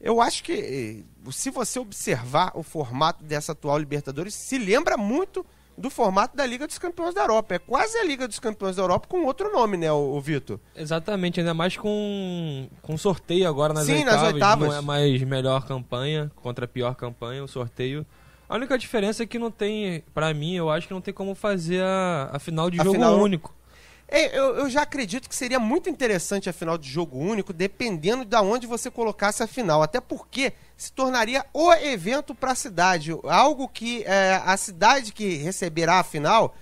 Speaker 2: eu acho que se você observar o formato dessa atual Libertadores, se lembra muito do formato da Liga dos Campeões da Europa. É quase a Liga dos Campeões da Europa com outro nome, né, o Vitor?
Speaker 11: Exatamente, ainda mais com sorteio agora nas
Speaker 2: oitavas. Sim, nas oitavas.
Speaker 11: Não é mais melhor campanha contra a pior campanha, o sorteio. A única diferença é que não tem, pra mim, eu acho que não tem como fazer a final de jogo único.
Speaker 2: Eu já acredito que seria muito interessante a final de jogo único, dependendo de onde você colocasse a final. Até porque se tornaria o evento para a cidade. Algo que a cidade que receberá a final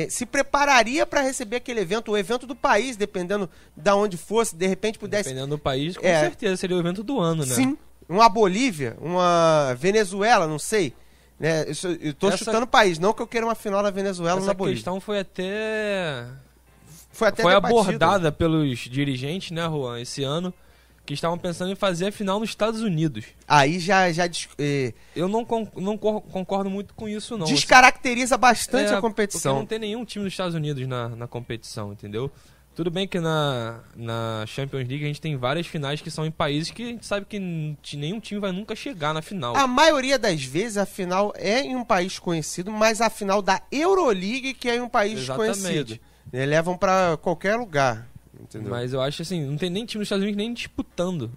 Speaker 2: se prepararia para receber aquele evento, o evento do país, dependendo de onde fosse, de repente pudesse...
Speaker 11: Dependendo do país, com certeza seria o evento do ano, né?
Speaker 2: Sim, uma Bolívia, uma Venezuela, não sei. Né? Eu tô chutando o país, não que eu queira uma final na Venezuela ou na Bolívia.
Speaker 11: Essa questão foi abordada pelos dirigentes, né, Juan, esse ano, que estavam pensando em fazer a final nos Estados Unidos.
Speaker 2: Aí
Speaker 11: eu não concordo muito com isso, não.
Speaker 2: Descaracteriza bastante a competição.
Speaker 11: Porque não tem nenhum time dos Estados Unidos na competição, entendeu? Tudo bem que na Champions League a gente tem várias finais que são em países que a gente sabe que nenhum time vai nunca chegar na final.
Speaker 2: A maioria das vezes a final é em um país conhecido, mas a final da Euroleague que é em um país desconhecido. Levam pra qualquer lugar, entendeu?
Speaker 11: Mas eu acho assim, não tem nem time dos Estados Unidos nem disputando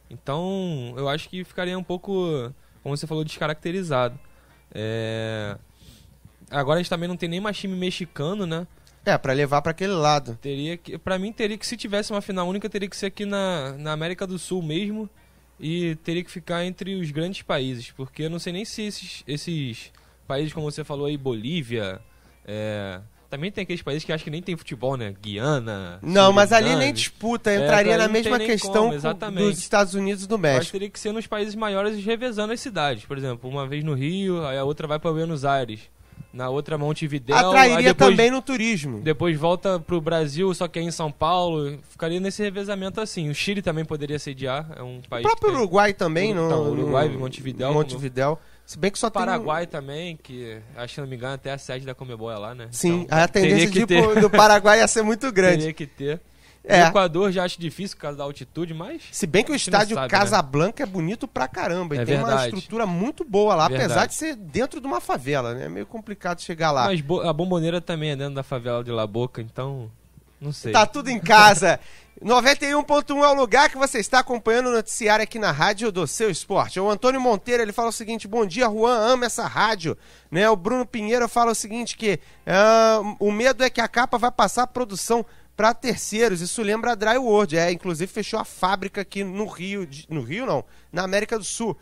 Speaker 11: Então, eu acho que ficaria um pouco, como você falou, descaracterizado. Agora a gente também não tem nem mais time mexicano, né?
Speaker 2: Pra levar pra aquele lado.
Speaker 11: Pra mim, teria que, se tivesse uma final única, teria que ser aqui na América do Sul mesmo. E teria que ficar entre os grandes países. Porque eu não sei nem se esses países, como você falou aí, Bolívia... Também tem aqueles países que acho que nem tem futebol, né? Guiana...
Speaker 2: Não, mas ali nem disputa. Entraria na mesma questão
Speaker 11: como,
Speaker 2: dos Estados Unidos e do México.
Speaker 11: Mas teria que ser nos países maiores revezando as cidades. Por exemplo, uma vez no Rio, aí a outra vai para Buenos Aires. Na outra, Montevidéu.
Speaker 2: Atrairia também no turismo.
Speaker 11: Depois volta pro Brasil, só que é em São Paulo. Ficaria nesse revezamento assim. O Chile também poderia sediar. É um país.
Speaker 2: O próprio Uruguai também,
Speaker 11: no Uruguai, Montevidéu.
Speaker 2: Se bem que só tem...
Speaker 11: Paraguai também, que acho que não me engano até a sede da Conmebol é lá, né?
Speaker 2: Sim, então, a tendência do Paraguai ia ser muito grande.
Speaker 11: Teria que ter. O Equador já acho difícil por causa da altitude, mas...
Speaker 2: Se bem que o estádio Casablanca, né? É bonito pra caramba. E tem uma estrutura muito boa lá, apesar de ser dentro de uma favela, né? É meio complicado chegar lá.
Speaker 11: Mas a Bomboneira também é dentro da favela de La Boca, então... Não sei.
Speaker 2: Tá tudo em casa. 91.1 é o lugar que você está acompanhando o noticiário aqui na Rádio do Seu Esporte. O Antônio Monteiro, ele fala o seguinte: bom dia, Juan, ama essa rádio. Né? O Bruno Pinheiro fala o seguinte, que o medo é que a capa vai passar a produção para terceiros. Isso lembra a Dryworld. Inclusive fechou a fábrica aqui no Rio. No Rio não, na América do Sul.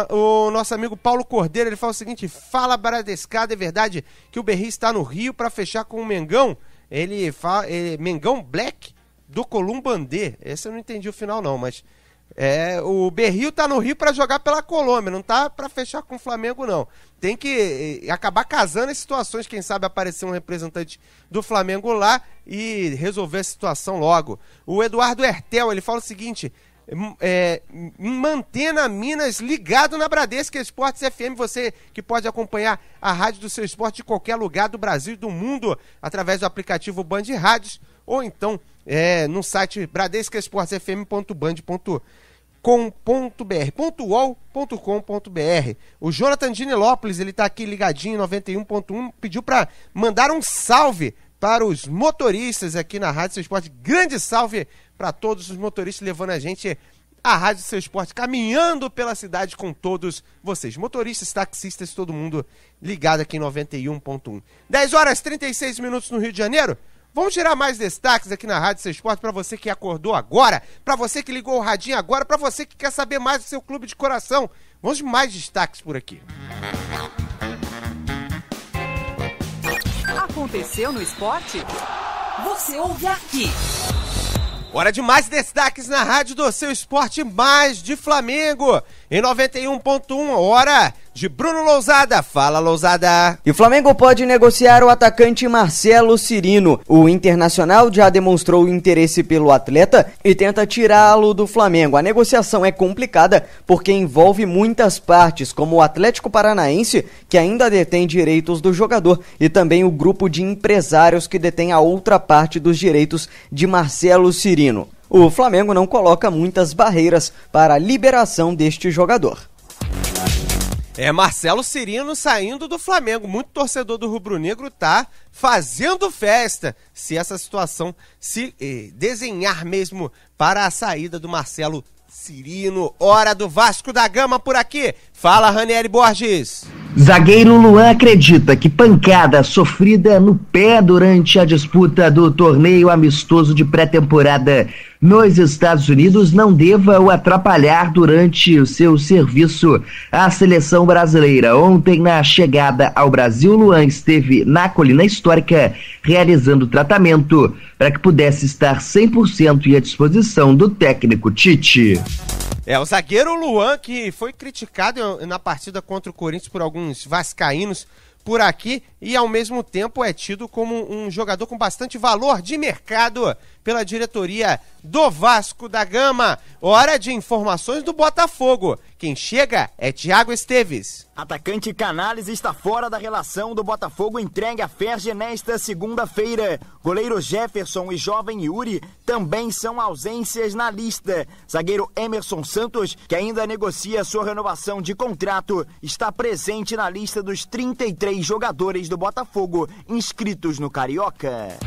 Speaker 2: O nosso amigo Paulo Cordeiro, ele fala o seguinte: fala, Bradescada, é verdade que o Berri está no Rio para fechar com o Mengão? Ele fala Mengão Black do Columbandê. Esse eu não entendi o final não, mas o Berrio tá no Rio para jogar pela Colômbia, não tá para fechar com o Flamengo não. Tem que acabar casando as situações, quem sabe aparecer um representante do Flamengo lá e resolver a situação logo. O Eduardo Hertel, ele fala o seguinte: Mantena Minas ligado na Bradesco Esportes FM, você que pode acompanhar a rádio do seu esporte de qualquer lugar do Brasil e do mundo através do aplicativo Band Rádios ou então no site bradescoesportesfm.band.com.br. O Jonathan Dinilópolis, ele tá aqui ligadinho em 91.1, pediu para mandar um salve para os motoristas aqui na Rádio Seu Esporte. Grande salve para todos os motoristas, levando a gente a Rádio Seu Esporte, caminhando pela cidade com todos vocês. Motoristas, taxistas, todo mundo ligado aqui em 91.1. 10 horas e 36 minutos no Rio de Janeiro. Vamos tirar mais destaques aqui na Rádio Seu Esporte para você que acordou agora, para você que ligou o radinho agora, para você que quer saber mais do seu clube de coração. Vamos de mais destaques por aqui.
Speaker 1: Aconteceu no esporte? Você ouve aqui.
Speaker 2: Hora de mais destaques na Rádio do Seu Esporte, mais de Flamengo. Em 91.1, hora de Bruno Lousada. Fala, Lousada.
Speaker 3: E o Flamengo pode negociar o atacante Marcelo Cirino. O Internacional já demonstrou interesse pelo atleta e tenta tirá-lo do Flamengo. A negociação é complicada porque envolve muitas partes, como o Atlético Paranaense, que ainda detém direitos do jogador, e também o grupo de empresários que detém a outra parte dos direitos de Marcelo Cirino. O Flamengo não coloca muitas barreiras para a liberação deste jogador.
Speaker 2: Marcelo Cirino saindo do Flamengo. Muito torcedor do rubro-negro tá fazendo festa se essa situação se desenhar mesmo para a saída do Marcelo Cirino. Hora do Vasco da Gama por aqui. Fala, Ranieri Borges.
Speaker 4: Zagueiro Luan acredita que pancada sofrida no pé durante a disputa do torneio amistoso de pré-temporada nos Estados Unidos não deva o atrapalhar durante o seu serviço à seleção brasileira. Ontem, na chegada ao Brasil, Luan esteve na Colina Histórica realizando tratamento para que pudesse estar 100% à disposição do técnico Tite.
Speaker 2: O zagueiro Luan, que foi criticado na partida contra o Corinthians por alguns vascaínos por aqui e ao mesmo tempo é tido como um jogador com bastante valor de mercado pela diretoria do Vasco da Gama. Hora de informações do Botafogo. Quem chega é Thiago Esteves.
Speaker 5: Atacante Canales está fora da relação do Botafogo entregue à Ferge nesta segunda-feira. Goleiro Jefferson e jovem Yuri também são ausências na lista. Zagueiro Emerson Santos, que ainda negocia sua renovação de contrato, está presente na lista dos 33 jogadores do Botafogo inscritos no Carioca.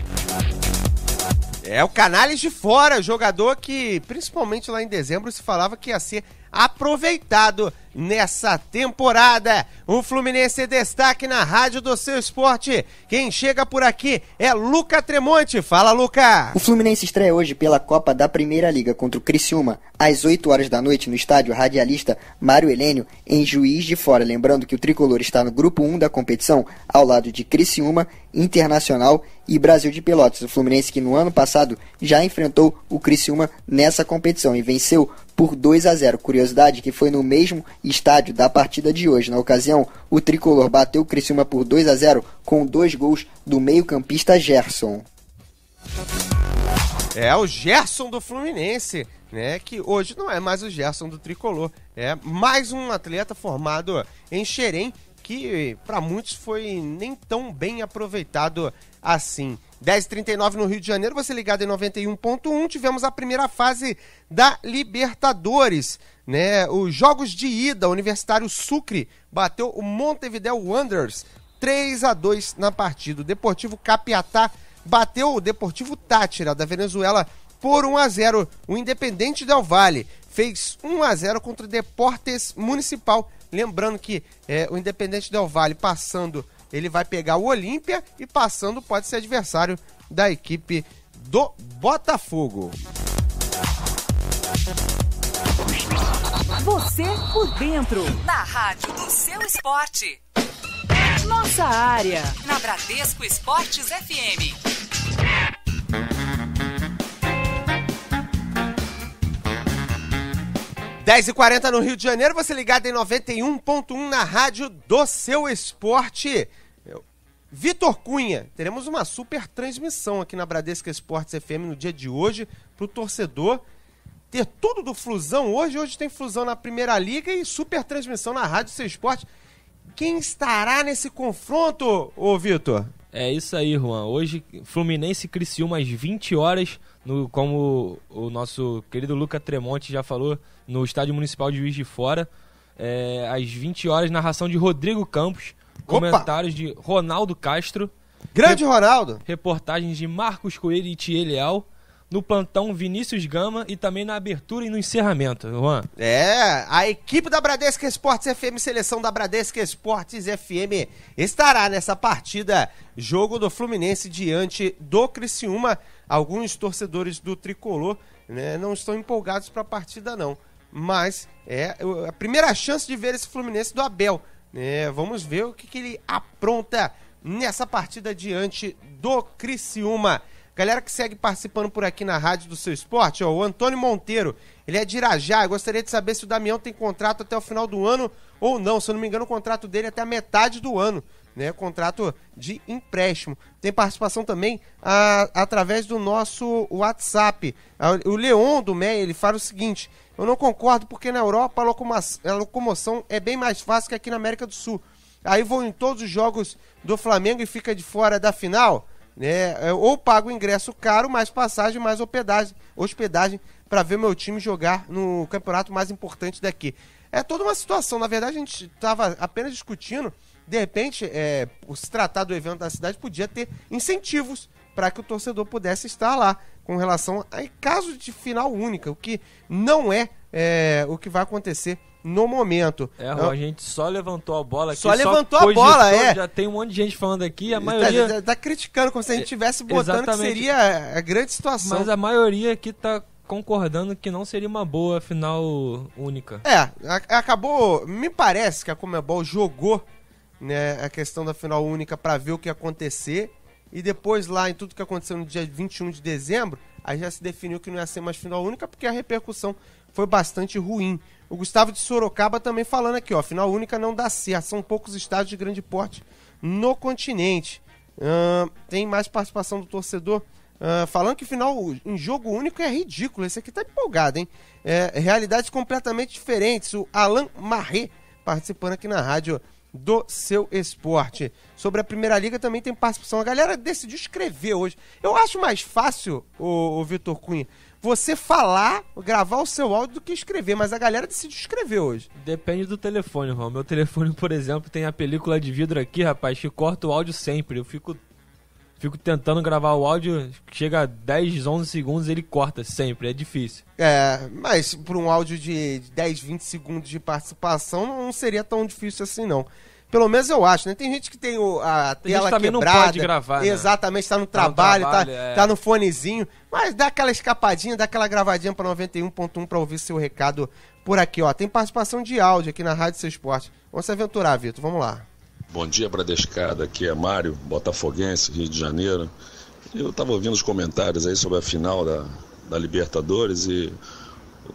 Speaker 2: É o Canales de Fora, jogador que, principalmente lá em dezembro, se falava que ia ser aproveitado nessa temporada. O Fluminense destaque na Rádio do Seu Esporte. Quem chega por aqui é Luca Tremonti. Fala, Luca!
Speaker 6: O Fluminense estreia hoje pela Copa da Primeira Liga contra o Criciúma, às 8 horas da noite, no estádio Radialista Mário Helênio, em Juiz de Fora. Lembrando que o Tricolor está no grupo 1 da competição, ao lado de Criciúma, Internacional e Brasil de Pelotas. O Fluminense que no ano passado já enfrentou o Criciúma nessa competição e venceu por 2-0. Curiosidade que foi no mesmo estádio da partida de hoje. Na ocasião, o Tricolor bateu o Criciúma por 2-0 com 2 gols do meio-campista Gerson.
Speaker 2: É o Gerson do Fluminense, né? Que hoje não é mais o Gerson do Tricolor. É mais um atleta formado em Xerém, que para muitos foi nem tão bem aproveitado assim. 10h39 no Rio de Janeiro, você ligado em 91.1, tivemos a primeira fase da Libertadores, né? Os jogos de ida, o Universitário Sucre bateu o Montevideo Wanderers 3-2 na partida. O Deportivo Capiatá bateu o Deportivo Táchira da Venezuela por 1-0. O Independente Del Valle fez 1-0 contra o Deportes Municipal. Lembrando que o Independente Del Valle passando, ele vai pegar o Olímpia e passando pode ser adversário da equipe do Botafogo.
Speaker 1: Você por dentro, na Rádio do Seu Esporte. Nossa área, na Bradesco Esportes FM.
Speaker 2: Dez e 40 no Rio de Janeiro, você ligado em 91.1 na Rádio do Seu Esporte. Vitor Cunha, teremos uma super transmissão aqui na Bradesco Esportes FM no dia de hoje, para o torcedor ter tudo do Flusão hoje. Hoje tem Flusão na Primeira Liga e super transmissão na Rádio do Seu Esporte. Quem estará nesse confronto, ô Vitor?
Speaker 11: É isso aí, Juan. Hoje, Fluminense e Criciúma às 20 horas, como o nosso querido Luca Tremonti já falou, no Estádio Municipal de Juiz de Fora. Às 20 horas, narração de Rodrigo Campos, comentários de Ronaldo Castro.
Speaker 2: Grande Ronaldo!
Speaker 11: Reportagens de Marcos Coelho e Thier Leal. No plantão, Vinícius Gama e também na abertura e no encerramento, Juan.
Speaker 2: A equipe da Bradesco Esportes FM, seleção da Bradesco Esportes FM, estará nessa partida, jogo do Fluminense diante do Criciúma. Alguns torcedores do Tricolor, né, não estão empolgados para a partida não, mas é a primeira chance de ver esse Fluminense do Abel. Vamos ver o que ele apronta nessa partida diante do Criciúma. Galera que segue participando por aqui na Rádio do Seu Esporte, o Antônio Monteiro, ele é de Irajá. Eu gostaria de saber se o Damião tem contrato até o final do ano ou não. Se eu não me engano, o contrato dele é até a metade do ano, né? Contrato de empréstimo. Tem participação também através do nosso WhatsApp. O Leon do MEI, ele fala o seguinte: eu não concordo porque na Europa a locomoção é bem mais fácil que aqui na América do Sul. Aí vou em todos os jogos do Flamengo e fica de fora da final, né? Ou pago o ingresso caro, mais passagem, mais hospedagem para ver meu time jogar no campeonato mais importante daqui. É toda uma situação. Na verdade, a gente estava apenas discutindo. De repente, por se tratar do evento da cidade, podia ter incentivos para que o torcedor pudesse estar lá, com relação a caso de final única, o que não é o que vai acontecer no momento.
Speaker 11: A gente só levantou a bola aqui.
Speaker 2: Só levantou a bola,
Speaker 11: Já tem um monte de gente falando aqui, a maioria...
Speaker 2: Tá criticando, como se a gente estivesse botando que seria a grande situação.
Speaker 11: Mas a maioria aqui tá concordando que não seria uma boa final única.
Speaker 2: Acabou... Me parece que a Conmebol jogou, né, a questão da final única para ver o que ia acontecer, e depois lá em tudo que aconteceu no dia 21 de dezembro, aí já se definiu que não ia ser mais final única, porque a repercussão foi bastante ruim. O Gustavo de Sorocaba também falando aqui, final única não dá certo, são poucos estádios de grande porte no continente. Tem mais participação do torcedor, falando que final em jogo único é ridículo. Esse aqui tá empolgado, hein? Realidades completamente diferentes. O Alan Marré participando aqui na Rádio do Seu Esporte. Sobre a Primeira Liga também tem participação. A galera decidiu escrever hoje. Eu acho mais fácil, o Vitor Cunha, você falar, gravar o seu áudio do que escrever, mas a galera decidiu escrever hoje.
Speaker 11: Depende do telefone, Ron. Meu telefone, por exemplo, tem a película de vidro aqui, rapaz, que corta o áudio sempre. Eu fico fico tentando gravar o áudio, chega a 10, 11 segundos ele corta sempre, é difícil.
Speaker 2: Mas por um áudio de 10, 20 segundos de participação não seria tão difícil assim não. Pelo menos eu acho, né? Tem gente que tem a tela
Speaker 11: também
Speaker 2: quebrada.
Speaker 11: Não pode gravar,
Speaker 2: exatamente, tá no trabalho, tá no fonezinho. Mas dá aquela escapadinha, dá aquela gravadinha pra 91.1 pra ouvir seu recado por aqui, ó. Tem participação de áudio aqui na Rádio Seu Esporte. Vamos se aventurar, Vitor, vamos lá.
Speaker 15: Bom dia, Bradescada. Aqui é Mário, botafoguense, Rio de Janeiro. Eu tava ouvindo os comentários aí sobre a final da Libertadores e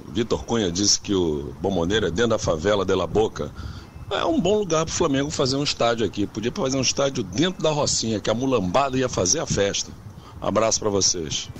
Speaker 15: o Vitor Cunha disse que o Bombonera é dentro da favela de La Boca. É um bom lugar para o Flamengo fazer um estádio aqui. Podia fazer um estádio dentro da Rocinha, que a mulambada ia fazer a festa. Abraço para vocês.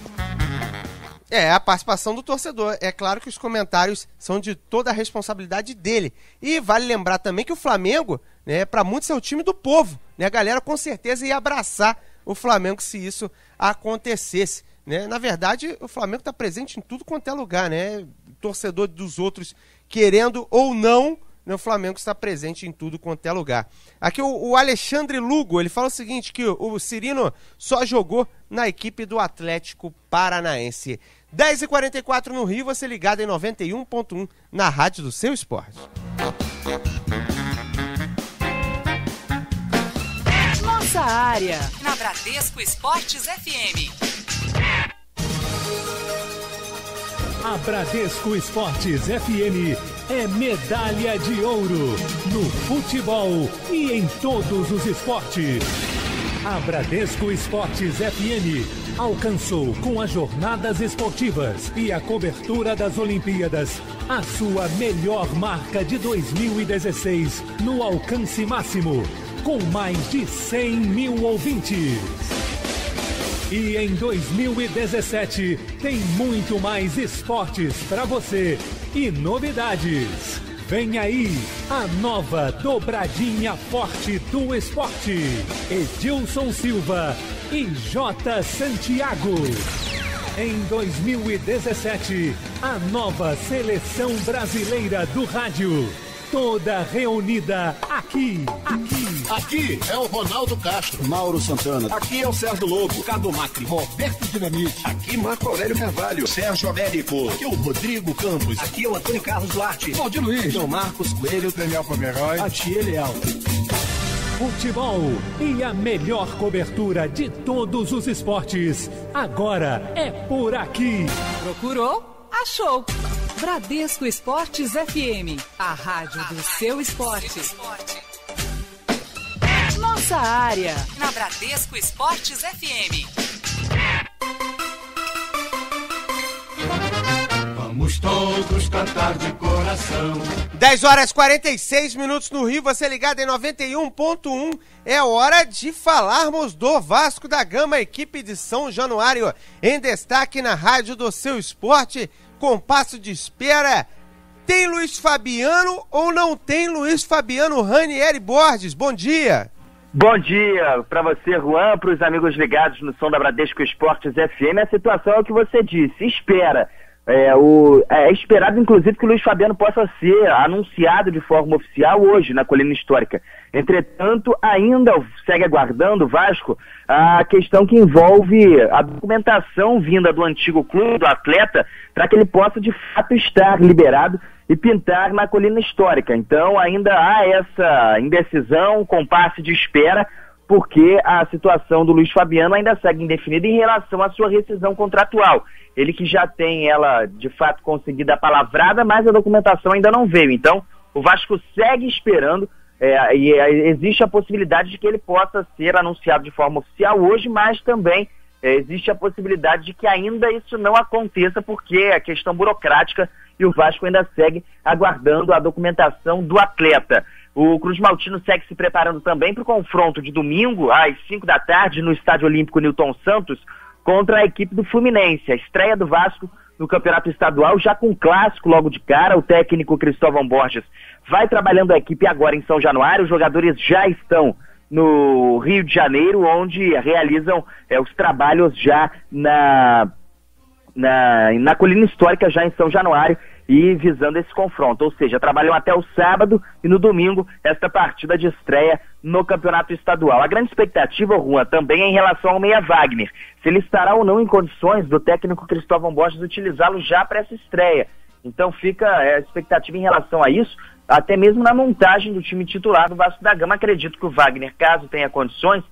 Speaker 2: A participação do torcedor. É claro que os comentários são de toda a responsabilidade dele. E vale lembrar também que o Flamengo, né, para muitos é o time do povo. Né? A galera com certeza ia abraçar o Flamengo se isso acontecesse. Né? Na verdade, o Flamengo está presente em tudo quanto é lugar. Né? Torcedor dos outros querendo ou não, o Flamengo está presente em tudo quanto é lugar. Aqui o Alexandre Lugo, ele fala o seguinte, que o Cirino só jogou na equipe do Atlético Paranaense. 10h44 no Rio, você ligado em 91.1 na Rádio do Seu Esporte.
Speaker 1: Nossa área, na Bradesco Esportes FM.
Speaker 12: A Bradesco Esportes FM é medalha de ouro no futebol e em todos os esportes. A Bradesco Esportes FM alcançou com as jornadas esportivas e a cobertura das Olimpíadas a sua melhor marca de 2016 no alcance máximo, com mais de 100 mil ouvintes. E em 2017 tem muito mais esportes para você e novidades. Vem aí a nova dobradinha forte do esporte. Edilson Silva e J. Santiago. Em 2017, a nova seleção brasileira do rádio. Toda reunida aqui.
Speaker 13: Aqui é o Ronaldo Castro, Mauro Santana. Aqui é o Sérgio Lobo, Cado Macri, Roberto Dinamite. Aqui Marco Aurélio Carvalho, Sérgio Américo. Aqui é o Rodrigo Campos. Aqui é o Antônio Carlos Duarte. Valdir Luiz. João Marcos Coelho, Daniel Pomeroy. Atiel Leal.
Speaker 12: Futebol e a melhor cobertura de todos os esportes. Agora é por aqui.
Speaker 1: Procurou? Achou. Bradesco Esportes FM, a rádio do seu esporte. Nossa área, na Bradesco Esportes FM.
Speaker 13: Vamos todos cantar de coração.
Speaker 2: 10h46 no Rio, você ligado em 91.1. É hora de falarmos do Vasco da Gama, equipe de São Januário, em destaque na rádio do seu esporte. Compasso de espera, tem Luiz Fabiano ou não tem Luiz Fabiano? Ranieri Borges, bom dia.
Speaker 16: Bom dia para você, Juan, para os amigos ligados no som da Bradesco Esportes FM. A situação é o que você disse, espera. É esperado, inclusive, que o Luiz Fabiano possa ser anunciado de forma oficial hoje na Colina Histórica. Entretanto, ainda segue aguardando o Vasco a questão que envolve a documentação vinda do antigo clube, do atleta, para que ele possa, de fato, estar liberado e pintar na Colina Histórica. Então, ainda há essa indecisão, compasso de espera, porque a situação do Luiz Fabiano ainda segue indefinida em relação à sua rescisão contratual. Ele que já tem ela, de fato, conseguida palavrada, mas a documentação ainda não veio. Então, o Vasco segue esperando e existe a possibilidade de que ele possa ser anunciado de forma oficial hoje, mas também existe a possibilidade de que ainda isso não aconteça, porque é questão burocrática e o Vasco ainda segue aguardando a documentação do atleta. O Cruz Maltino segue se preparando também para o confronto de domingo, às 5 da tarde, no Estádio Olímpico Newton Santos, contra a equipe do Fluminense. A estreia do Vasco no Campeonato Estadual, já com clássico logo de cara. O técnico Cristóvão Borges vai trabalhando a equipe agora em São Januário. Os jogadores já estão no Rio de Janeiro, onde realizam os trabalhos já na Colina Histórica, já em São Januário. e visando esse confronto, ou seja, trabalham até o sábado e no domingo esta partida de estreia no campeonato estadual. A grande expectativa, Juan, também é em relação ao Meia Wagner, se ele estará ou não em condições do técnico Cristóvão Borges utilizá-lo já para essa estreia. Então fica a expectativa em relação a isso, até mesmo na montagem do time titular do Vasco da Gama. Acredito que o Wagner, caso tenha condições,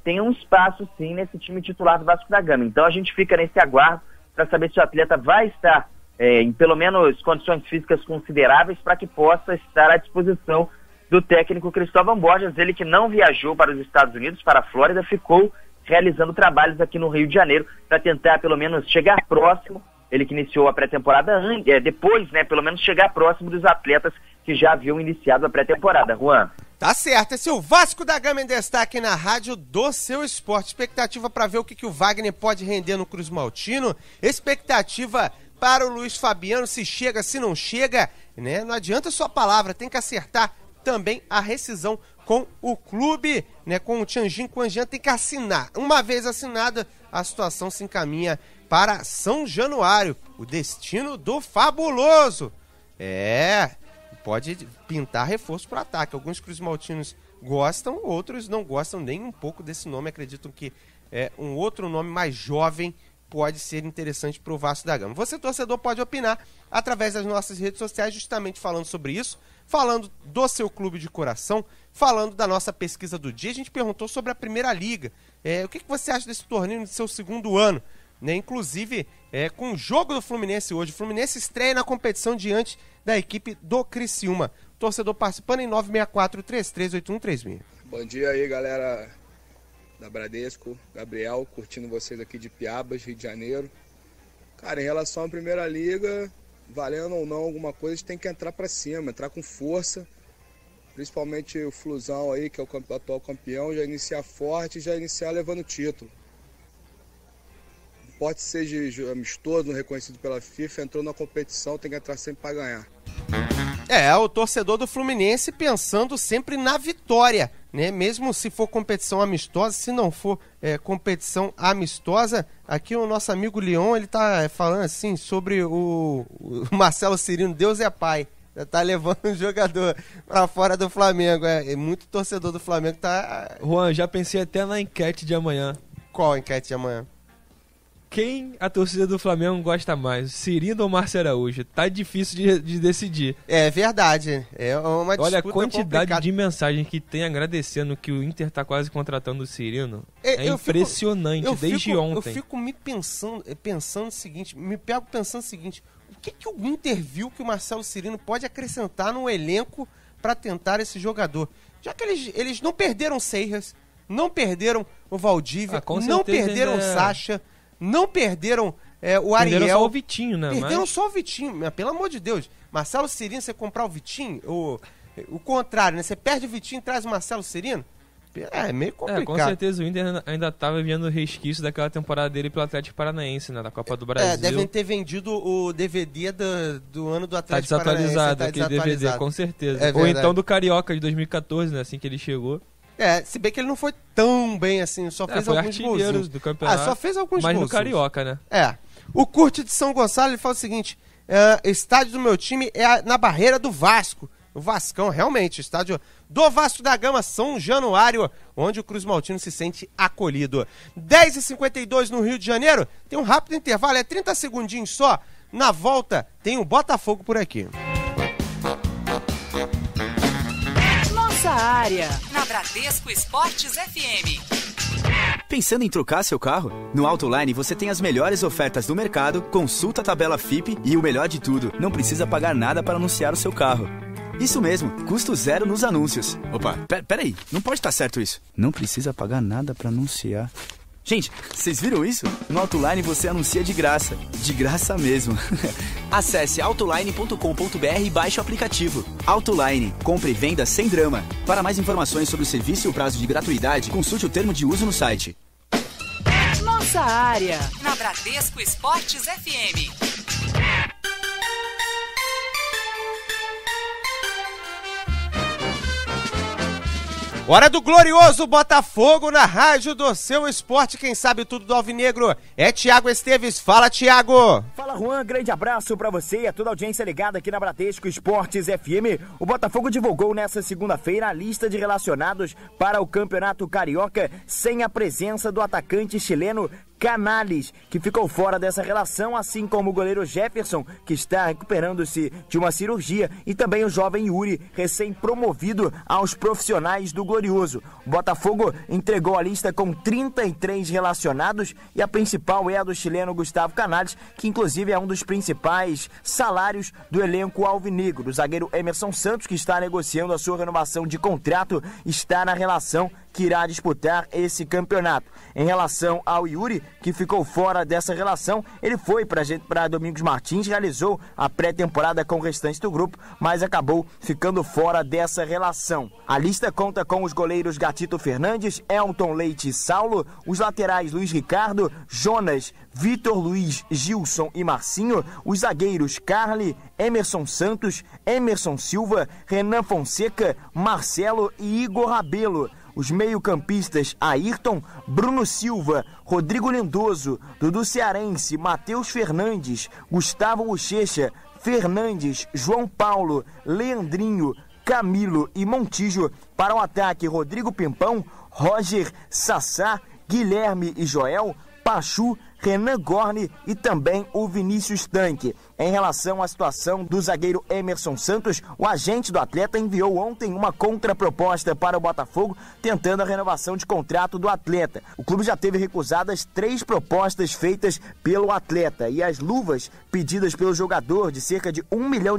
Speaker 16: tenha um espaço sim nesse time titular do Vasco da Gama. Então a gente fica nesse aguardo para saber se o atleta vai estar em pelo menos condições físicas consideráveis para que possa estar à disposição do técnico Cristóvão Borges, ele que não viajou para os Estados Unidos, para a Flórida, ficou realizando trabalhos aqui no Rio de Janeiro para tentar pelo menos chegar próximo, ele que iniciou a pré-temporada depois, né, pelo menos chegar próximo dos atletas que já haviam iniciado a pré-temporada. Juan.
Speaker 2: Tá certo, esse é o Vasco da Gama em destaque na rádio do Seu Esporte. Expectativa para ver o que o Wagner pode render no Cruz Maltino, expectativa para o Luiz Fabiano, se chega, se não chega, né? Não adianta só a palavra, tem que acertar também a rescisão com o clube, né? Com o Tianjin Quanjian, tem que assinar. Uma vez assinada, a situação se encaminha para São Januário, o destino do fabuloso. Pode pintar reforço para o ataque. Alguns cruzmaltinos gostam, outros não gostam nem um pouco desse nome, acreditam que um outro nome mais jovem pode ser interessante para o Vasco da Gama. Você, torcedor, pode opinar através das nossas redes sociais, justamente falando sobre isso, falando do seu clube de coração, falando da nossa pesquisa do dia. A gente perguntou sobre a Primeira Liga. O que você acha desse torneio no seu segundo ano? Né? Inclusive, com o jogo do Fluminense hoje. O Fluminense estreia na competição diante da equipe do Criciúma. Torcedor participando em 964-338136.
Speaker 17: Bom dia aí, galera da Bradesco, Gabriel, curtindo vocês aqui de Piabas, Rio de Janeiro. Cara, em relação à Primeira Liga, valendo ou não alguma coisa, a gente tem que entrar pra cima, entrar com força, principalmente o Flusão aí, que é o atual campeão, já iniciar forte e já iniciar levando o título. Pode ser amistoso, reconhecido pela FIFA, entrou na competição, tem que entrar sempre pra ganhar.
Speaker 2: O torcedor do Fluminense pensando sempre na vitória, né? Mesmo se for competição amistosa, se não for competição amistosa, aqui o nosso amigo Leon, ele tá falando assim sobre o Marcelo Cirino, Deus é pai, tá levando um jogador pra fora do Flamengo, muito torcedor do Flamengo tá...
Speaker 11: Juan, já pensei até na enquete de amanhã.
Speaker 2: Qual a enquete de amanhã?
Speaker 11: Quem a torcida do Flamengo gosta mais, Cirino ou Márcio Araújo? Tá difícil de decidir.
Speaker 2: É verdade, é uma disputa.
Speaker 11: Olha a quantidade
Speaker 2: complicada
Speaker 11: de mensagens que tem agradecendo que o Inter tá quase contratando o Cirino. Impressionante, desde ontem.
Speaker 2: Eu fico me pensando o seguinte, me pego pensando o seguinte, o que o Inter viu que o Marcelo Cirino pode acrescentar no elenco para tentar esse jogador? Já que eles não perderam o Seiras, não perderam o Valdívia, não perderam o Sacha, não perderam o Ariel.
Speaker 11: Perderam só o Vitinho, né?
Speaker 2: Perderam só o Vitinho, mas, pelo amor de Deus. Marcelo Cirino, você comprar o Vitinho, o contrário, né? Você perde o Vitinho e traz o Marcelo Cirino? É meio complicado.
Speaker 11: Com certeza o Inter ainda estava vendo resquício daquela temporada dele pelo Atlético Paranaense, né? Da Copa do Brasil.
Speaker 2: Devem ter vendido o DVD do ano do Atlético
Speaker 11: Paranaense. Tá desatualizado aquele DVD, com certeza. Ou então do Carioca de 2014, né? Assim que ele chegou.
Speaker 2: Se bem que ele não foi tão bem assim, só fez alguns golzinhos
Speaker 11: do campeonato.
Speaker 2: Só fez alguns golzinhos.
Speaker 11: Mas no Carioca, né?
Speaker 2: O Curte de São Gonçalo, ele fala o seguinte, estádio do meu time é na barreira do Vasco. O Vascão, realmente, estádio do Vasco da Gama, São Januário, onde o Cruz Maltino se sente acolhido. 10h52 no Rio de Janeiro, tem um rápido intervalo, 30 segundinhos só. Na volta, tem o Botafogo por aqui.
Speaker 1: Nossa área, na Bradesco Esportes FM.
Speaker 18: Pensando em trocar seu carro? No Autoline você tem as melhores ofertas do mercado, consulta a tabela FIPE e o melhor de tudo, não precisa pagar nada para anunciar o seu carro. Isso mesmo, custo zero nos anúncios. Opa, peraí, não pode estar certo isso. Não precisa pagar nada para anunciar. Gente, vocês viram isso? No Autoline você anuncia de graça mesmo. Acesse autoline.com.br e baixe o aplicativo. Autoline, compra e venda sem drama. Para mais informações sobre o serviço e o prazo de gratuidade, consulte o termo de uso no site.
Speaker 1: Nossa área, na Bradesco Esportes FM.
Speaker 2: Hora do glorioso Botafogo na rádio do seu esporte. Quem sabe tudo do Alvinegro é Thiago Esteves. Fala, Thiago.
Speaker 5: Fala, Juan. Grande abraço pra você e a toda a audiência ligada aqui na Bradesco Esportes FM. O Botafogo divulgou nesta segunda-feira a lista de relacionados para o Campeonato Carioca sem a presença do atacante chileno Canales, que ficou fora dessa relação, assim como o goleiro Jefferson, que está recuperando-se de uma cirurgia, e também o jovem Yuri, recém-promovido aos profissionais do Glorioso. O Botafogo entregou a lista com 33 relacionados e a principal é a do chileno Gustavo Canales, que inclusive é um dos principais salários do elenco alvinegro. O zagueiro Emerson Santos, que está negociando a sua renovação de contrato, está na relação que irá disputar esse campeonato. Em relação ao Yuri, que ficou fora dessa relação, ele foi para Domingos Martins, realizou a pré-temporada com o restante do grupo, mas acabou ficando fora dessa relação. A lista conta com os goleiros Gatito Fernandes, Elton Leite e Saulo, os laterais Luiz Ricardo, Jonas, Vitor Luiz, Gilson e Marcinho, os zagueiros Carli, Emerson Santos, Emerson Silva, Renan Fonseca, Marcelo e Igor Rabelo. Os meio-campistas Ayrton, Bruno Silva, Rodrigo Lindoso, Dudu Cearense, Matheus Fernandes, Gustavo Bochecha, Fernandes, João Paulo, Leandrinho, Camilo e Montijo. Para o ataque, Rodrigo Pimpão, Roger, Sassá, Guilherme e Joel, Pachu, Renan Gorni e também o Vinícius Tanque. Em relação à situação do zagueiro Emerson Santos, o agente do atleta enviou ontem uma contraproposta para o Botafogo, tentando a renovação de contrato do atleta. O clube já teve recusadas 3 propostas feitas pelo atleta, e as luvas pedidas pelo jogador de cerca de R$1 milhão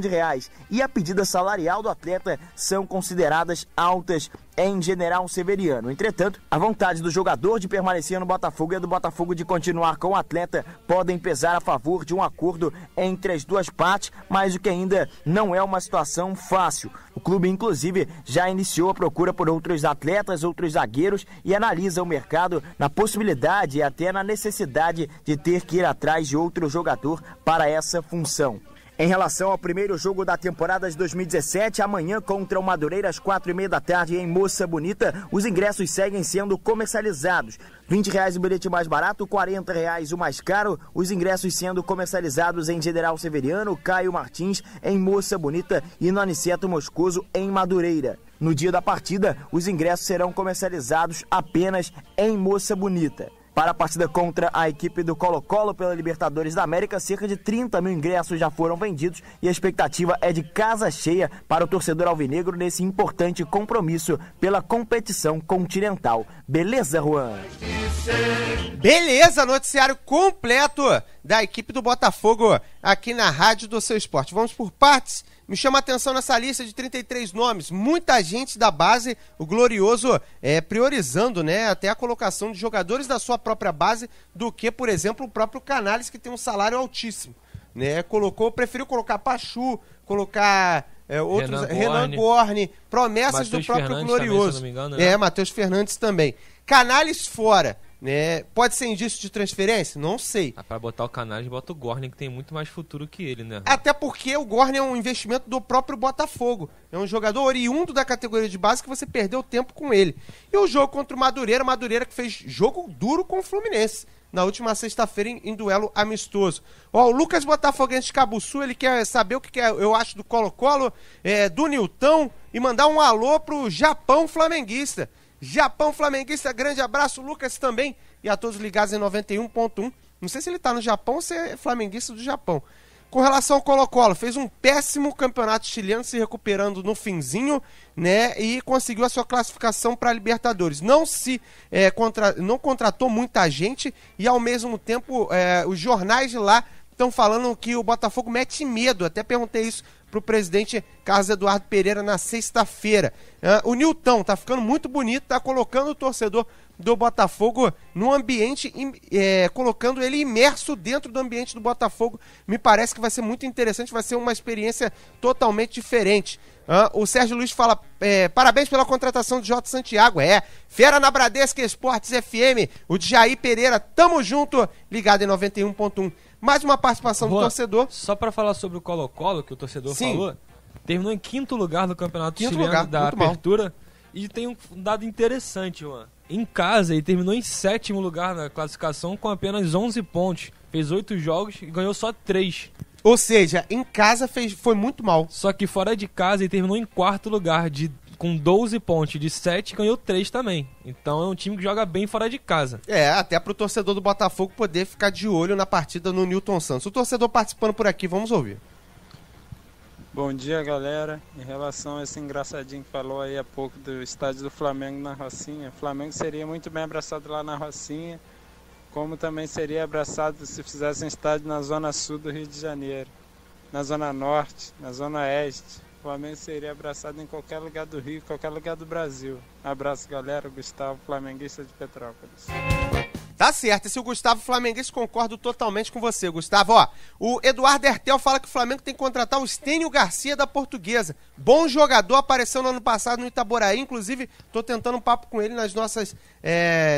Speaker 5: e a pedida salarial do atleta são consideradas altas em General Severiano. Entretanto, a vontade do jogador de permanecer no Botafogo e a do Botafogo de continuar com o atleta podem pesar a favor de um acordo entre as duas partes, mas o que ainda não é uma situação fácil. O clube, inclusive, já iniciou a procura por outros atletas, outros zagueiros, e analisa o mercado na possibilidade e até na necessidade de ter que ir atrás de outro jogador para essa função. Em relação ao primeiro jogo da temporada de 2017, amanhã contra o Madureira às 4h30 da tarde em Moça Bonita, os ingressos seguem sendo comercializados. R$20 o bilhete mais barato, R$40 o mais caro. Os ingressos sendo comercializados em General Severiano, Caio Martins, em Moça Bonita e no Aniceto Moscoso, em Madureira. No dia da partida, os ingressos serão comercializados apenas em Moça Bonita. Para a partida contra a equipe do Colo-Colo pela Libertadores da América, cerca de 30 mil ingressos já foram vendidos e a expectativa é de casa cheia para o torcedor alvinegro nesse importante compromisso pela competição continental. Beleza, Juan?
Speaker 2: Beleza, noticiário completo da equipe do Botafogo aqui na Rádio do Seu Esporte. Vamos por partes. Me chama a atenção nessa lista de 33 nomes, muita gente da base, o Glorioso priorizando, né, até a colocação de jogadores da sua própria base do que, por exemplo, o próprio Canales, que tem um salário altíssimo, né, preferiu colocar Pachu, colocar outros, Renan Gorni, promessas Mateus do próprio Fernandes Glorioso, também, se não me engano, né? Matheus Fernandes também. Canales fora. Né? Pode ser indício de transferência? Não sei.
Speaker 11: Para botar o Canales, bota o Gorni, que tem muito mais futuro que ele, né?
Speaker 2: Até porque o Gorni é um investimento do próprio Botafogo. É um jogador oriundo da categoria de base que você perdeu tempo com ele. E o jogo contra o Madureira que fez jogo duro com o Fluminense na última sexta-feira em duelo amistoso. O Lucas Botafoguense de Cabuçu, ele quer saber o que eu acho do Colo-Colo, do Nilton, e mandar um alô pro Japão flamenguista. Japão flamenguista, grande abraço, Lucas também, e a todos ligados em 91.1. Não sei se ele tá no Japão ou se é flamenguista do Japão. Com relação ao Colo-Colo, fez um péssimo campeonato chileno, se recuperando no finzinho, né, e conseguiu a sua classificação para a Libertadores. Não contratou muita gente e, ao mesmo tempo, os jornais de lá estão falando que o Botafogo mete medo. Até perguntei isso pro presidente Carlos Eduardo Pereira na sexta-feira. O Nilton tá ficando muito bonito, tá colocando o torcedor do Botafogo no ambiente, colocando ele imerso dentro do ambiente do Botafogo. Me parece que vai ser muito interessante, vai ser uma experiência totalmente diferente. O Sérgio Luiz fala, parabéns pela contratação de Jota Santiago. Fera na Bradesco Esportes FM, o de Jair Pereira, tamo junto, ligado em 91.1. Mais uma participação do torcedor.
Speaker 11: Só para falar sobre o Colo-Colo, que o torcedor falou, terminou em 5º lugar no campeonato chileno da Apertura. E tem um dado interessante, Juan. Em casa, ele terminou em 7º lugar na classificação com apenas 11 pontos. Fez 8 jogos e ganhou só 3.
Speaker 2: Ou seja, em casa foi muito mal.
Speaker 11: Só que fora de casa ele terminou em 4º lugar, com 12 pontos. De 7 ganhou 3 também. Então é um time que joga bem fora de casa.
Speaker 2: Até pro torcedor do Botafogo poder ficar de olho na partida no Newton Santos. O torcedor participando por aqui, vamos ouvir.
Speaker 19: Bom dia, galera. Em relação a esse engraçadinho que falou aí há pouco do estádio do Flamengo na Rocinha, o Flamengo seria muito bem abraçado lá na Rocinha, como também seria abraçado se fizesse um estádio na zona sul do Rio de Janeiro, na zona norte, na zona oeste. O Flamengo seria abraçado em qualquer lugar do Rio, qualquer lugar do Brasil. Abraço, galera. Gustavo, flamenguista de Petrópolis.
Speaker 2: Tá certo, esse é o Gustavo Flamenguista, concordo totalmente com você, Gustavo. Ó, o Eduardo Hertel fala que o Flamengo tem que contratar o Stênio Garcia da Portuguesa. Bom jogador, apareceu no ano passado no Itaboraí, inclusive tô tentando um papo com ele nas nossas,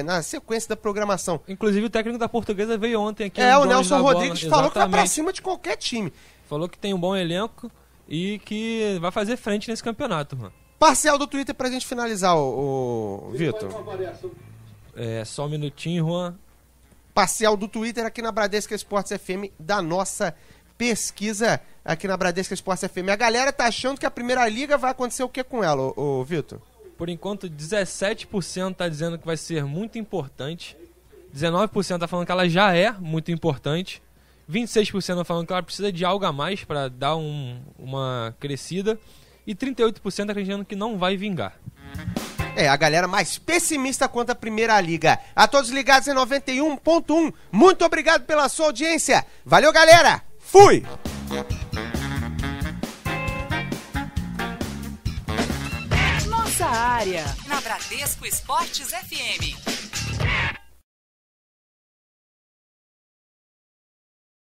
Speaker 2: na sequência da programação.
Speaker 11: Inclusive o técnico da Portuguesa veio ontem aqui.
Speaker 2: O Nelson Rodrigues falou que tá pra cima de qualquer time.
Speaker 11: Falou que tem um bom elenco e que vai fazer frente nesse campeonato, mano.
Speaker 2: Parcial do Twitter pra gente finalizar, o Vitor.
Speaker 11: Só um minutinho, Juan.
Speaker 2: Parcial do Twitter aqui na Bradesco Esportes FM, da nossa pesquisa aqui na Bradesco Esportes FM. A galera tá achando que a Primeira Liga vai acontecer o que com ela, o Vitor?
Speaker 11: Por enquanto, 17% tá dizendo que vai ser muito importante. 19% tá falando que ela já é muito importante. 26% tá falando que ela precisa de algo a mais para dar uma crescida. E 38% acreditando que não vai vingar.
Speaker 2: A galera mais pessimista quanto à Primeira Liga. A todos ligados em 91.1, muito obrigado pela sua audiência. Valeu, galera. Fui!
Speaker 1: Nossa área, na Bradesco Esportes FM.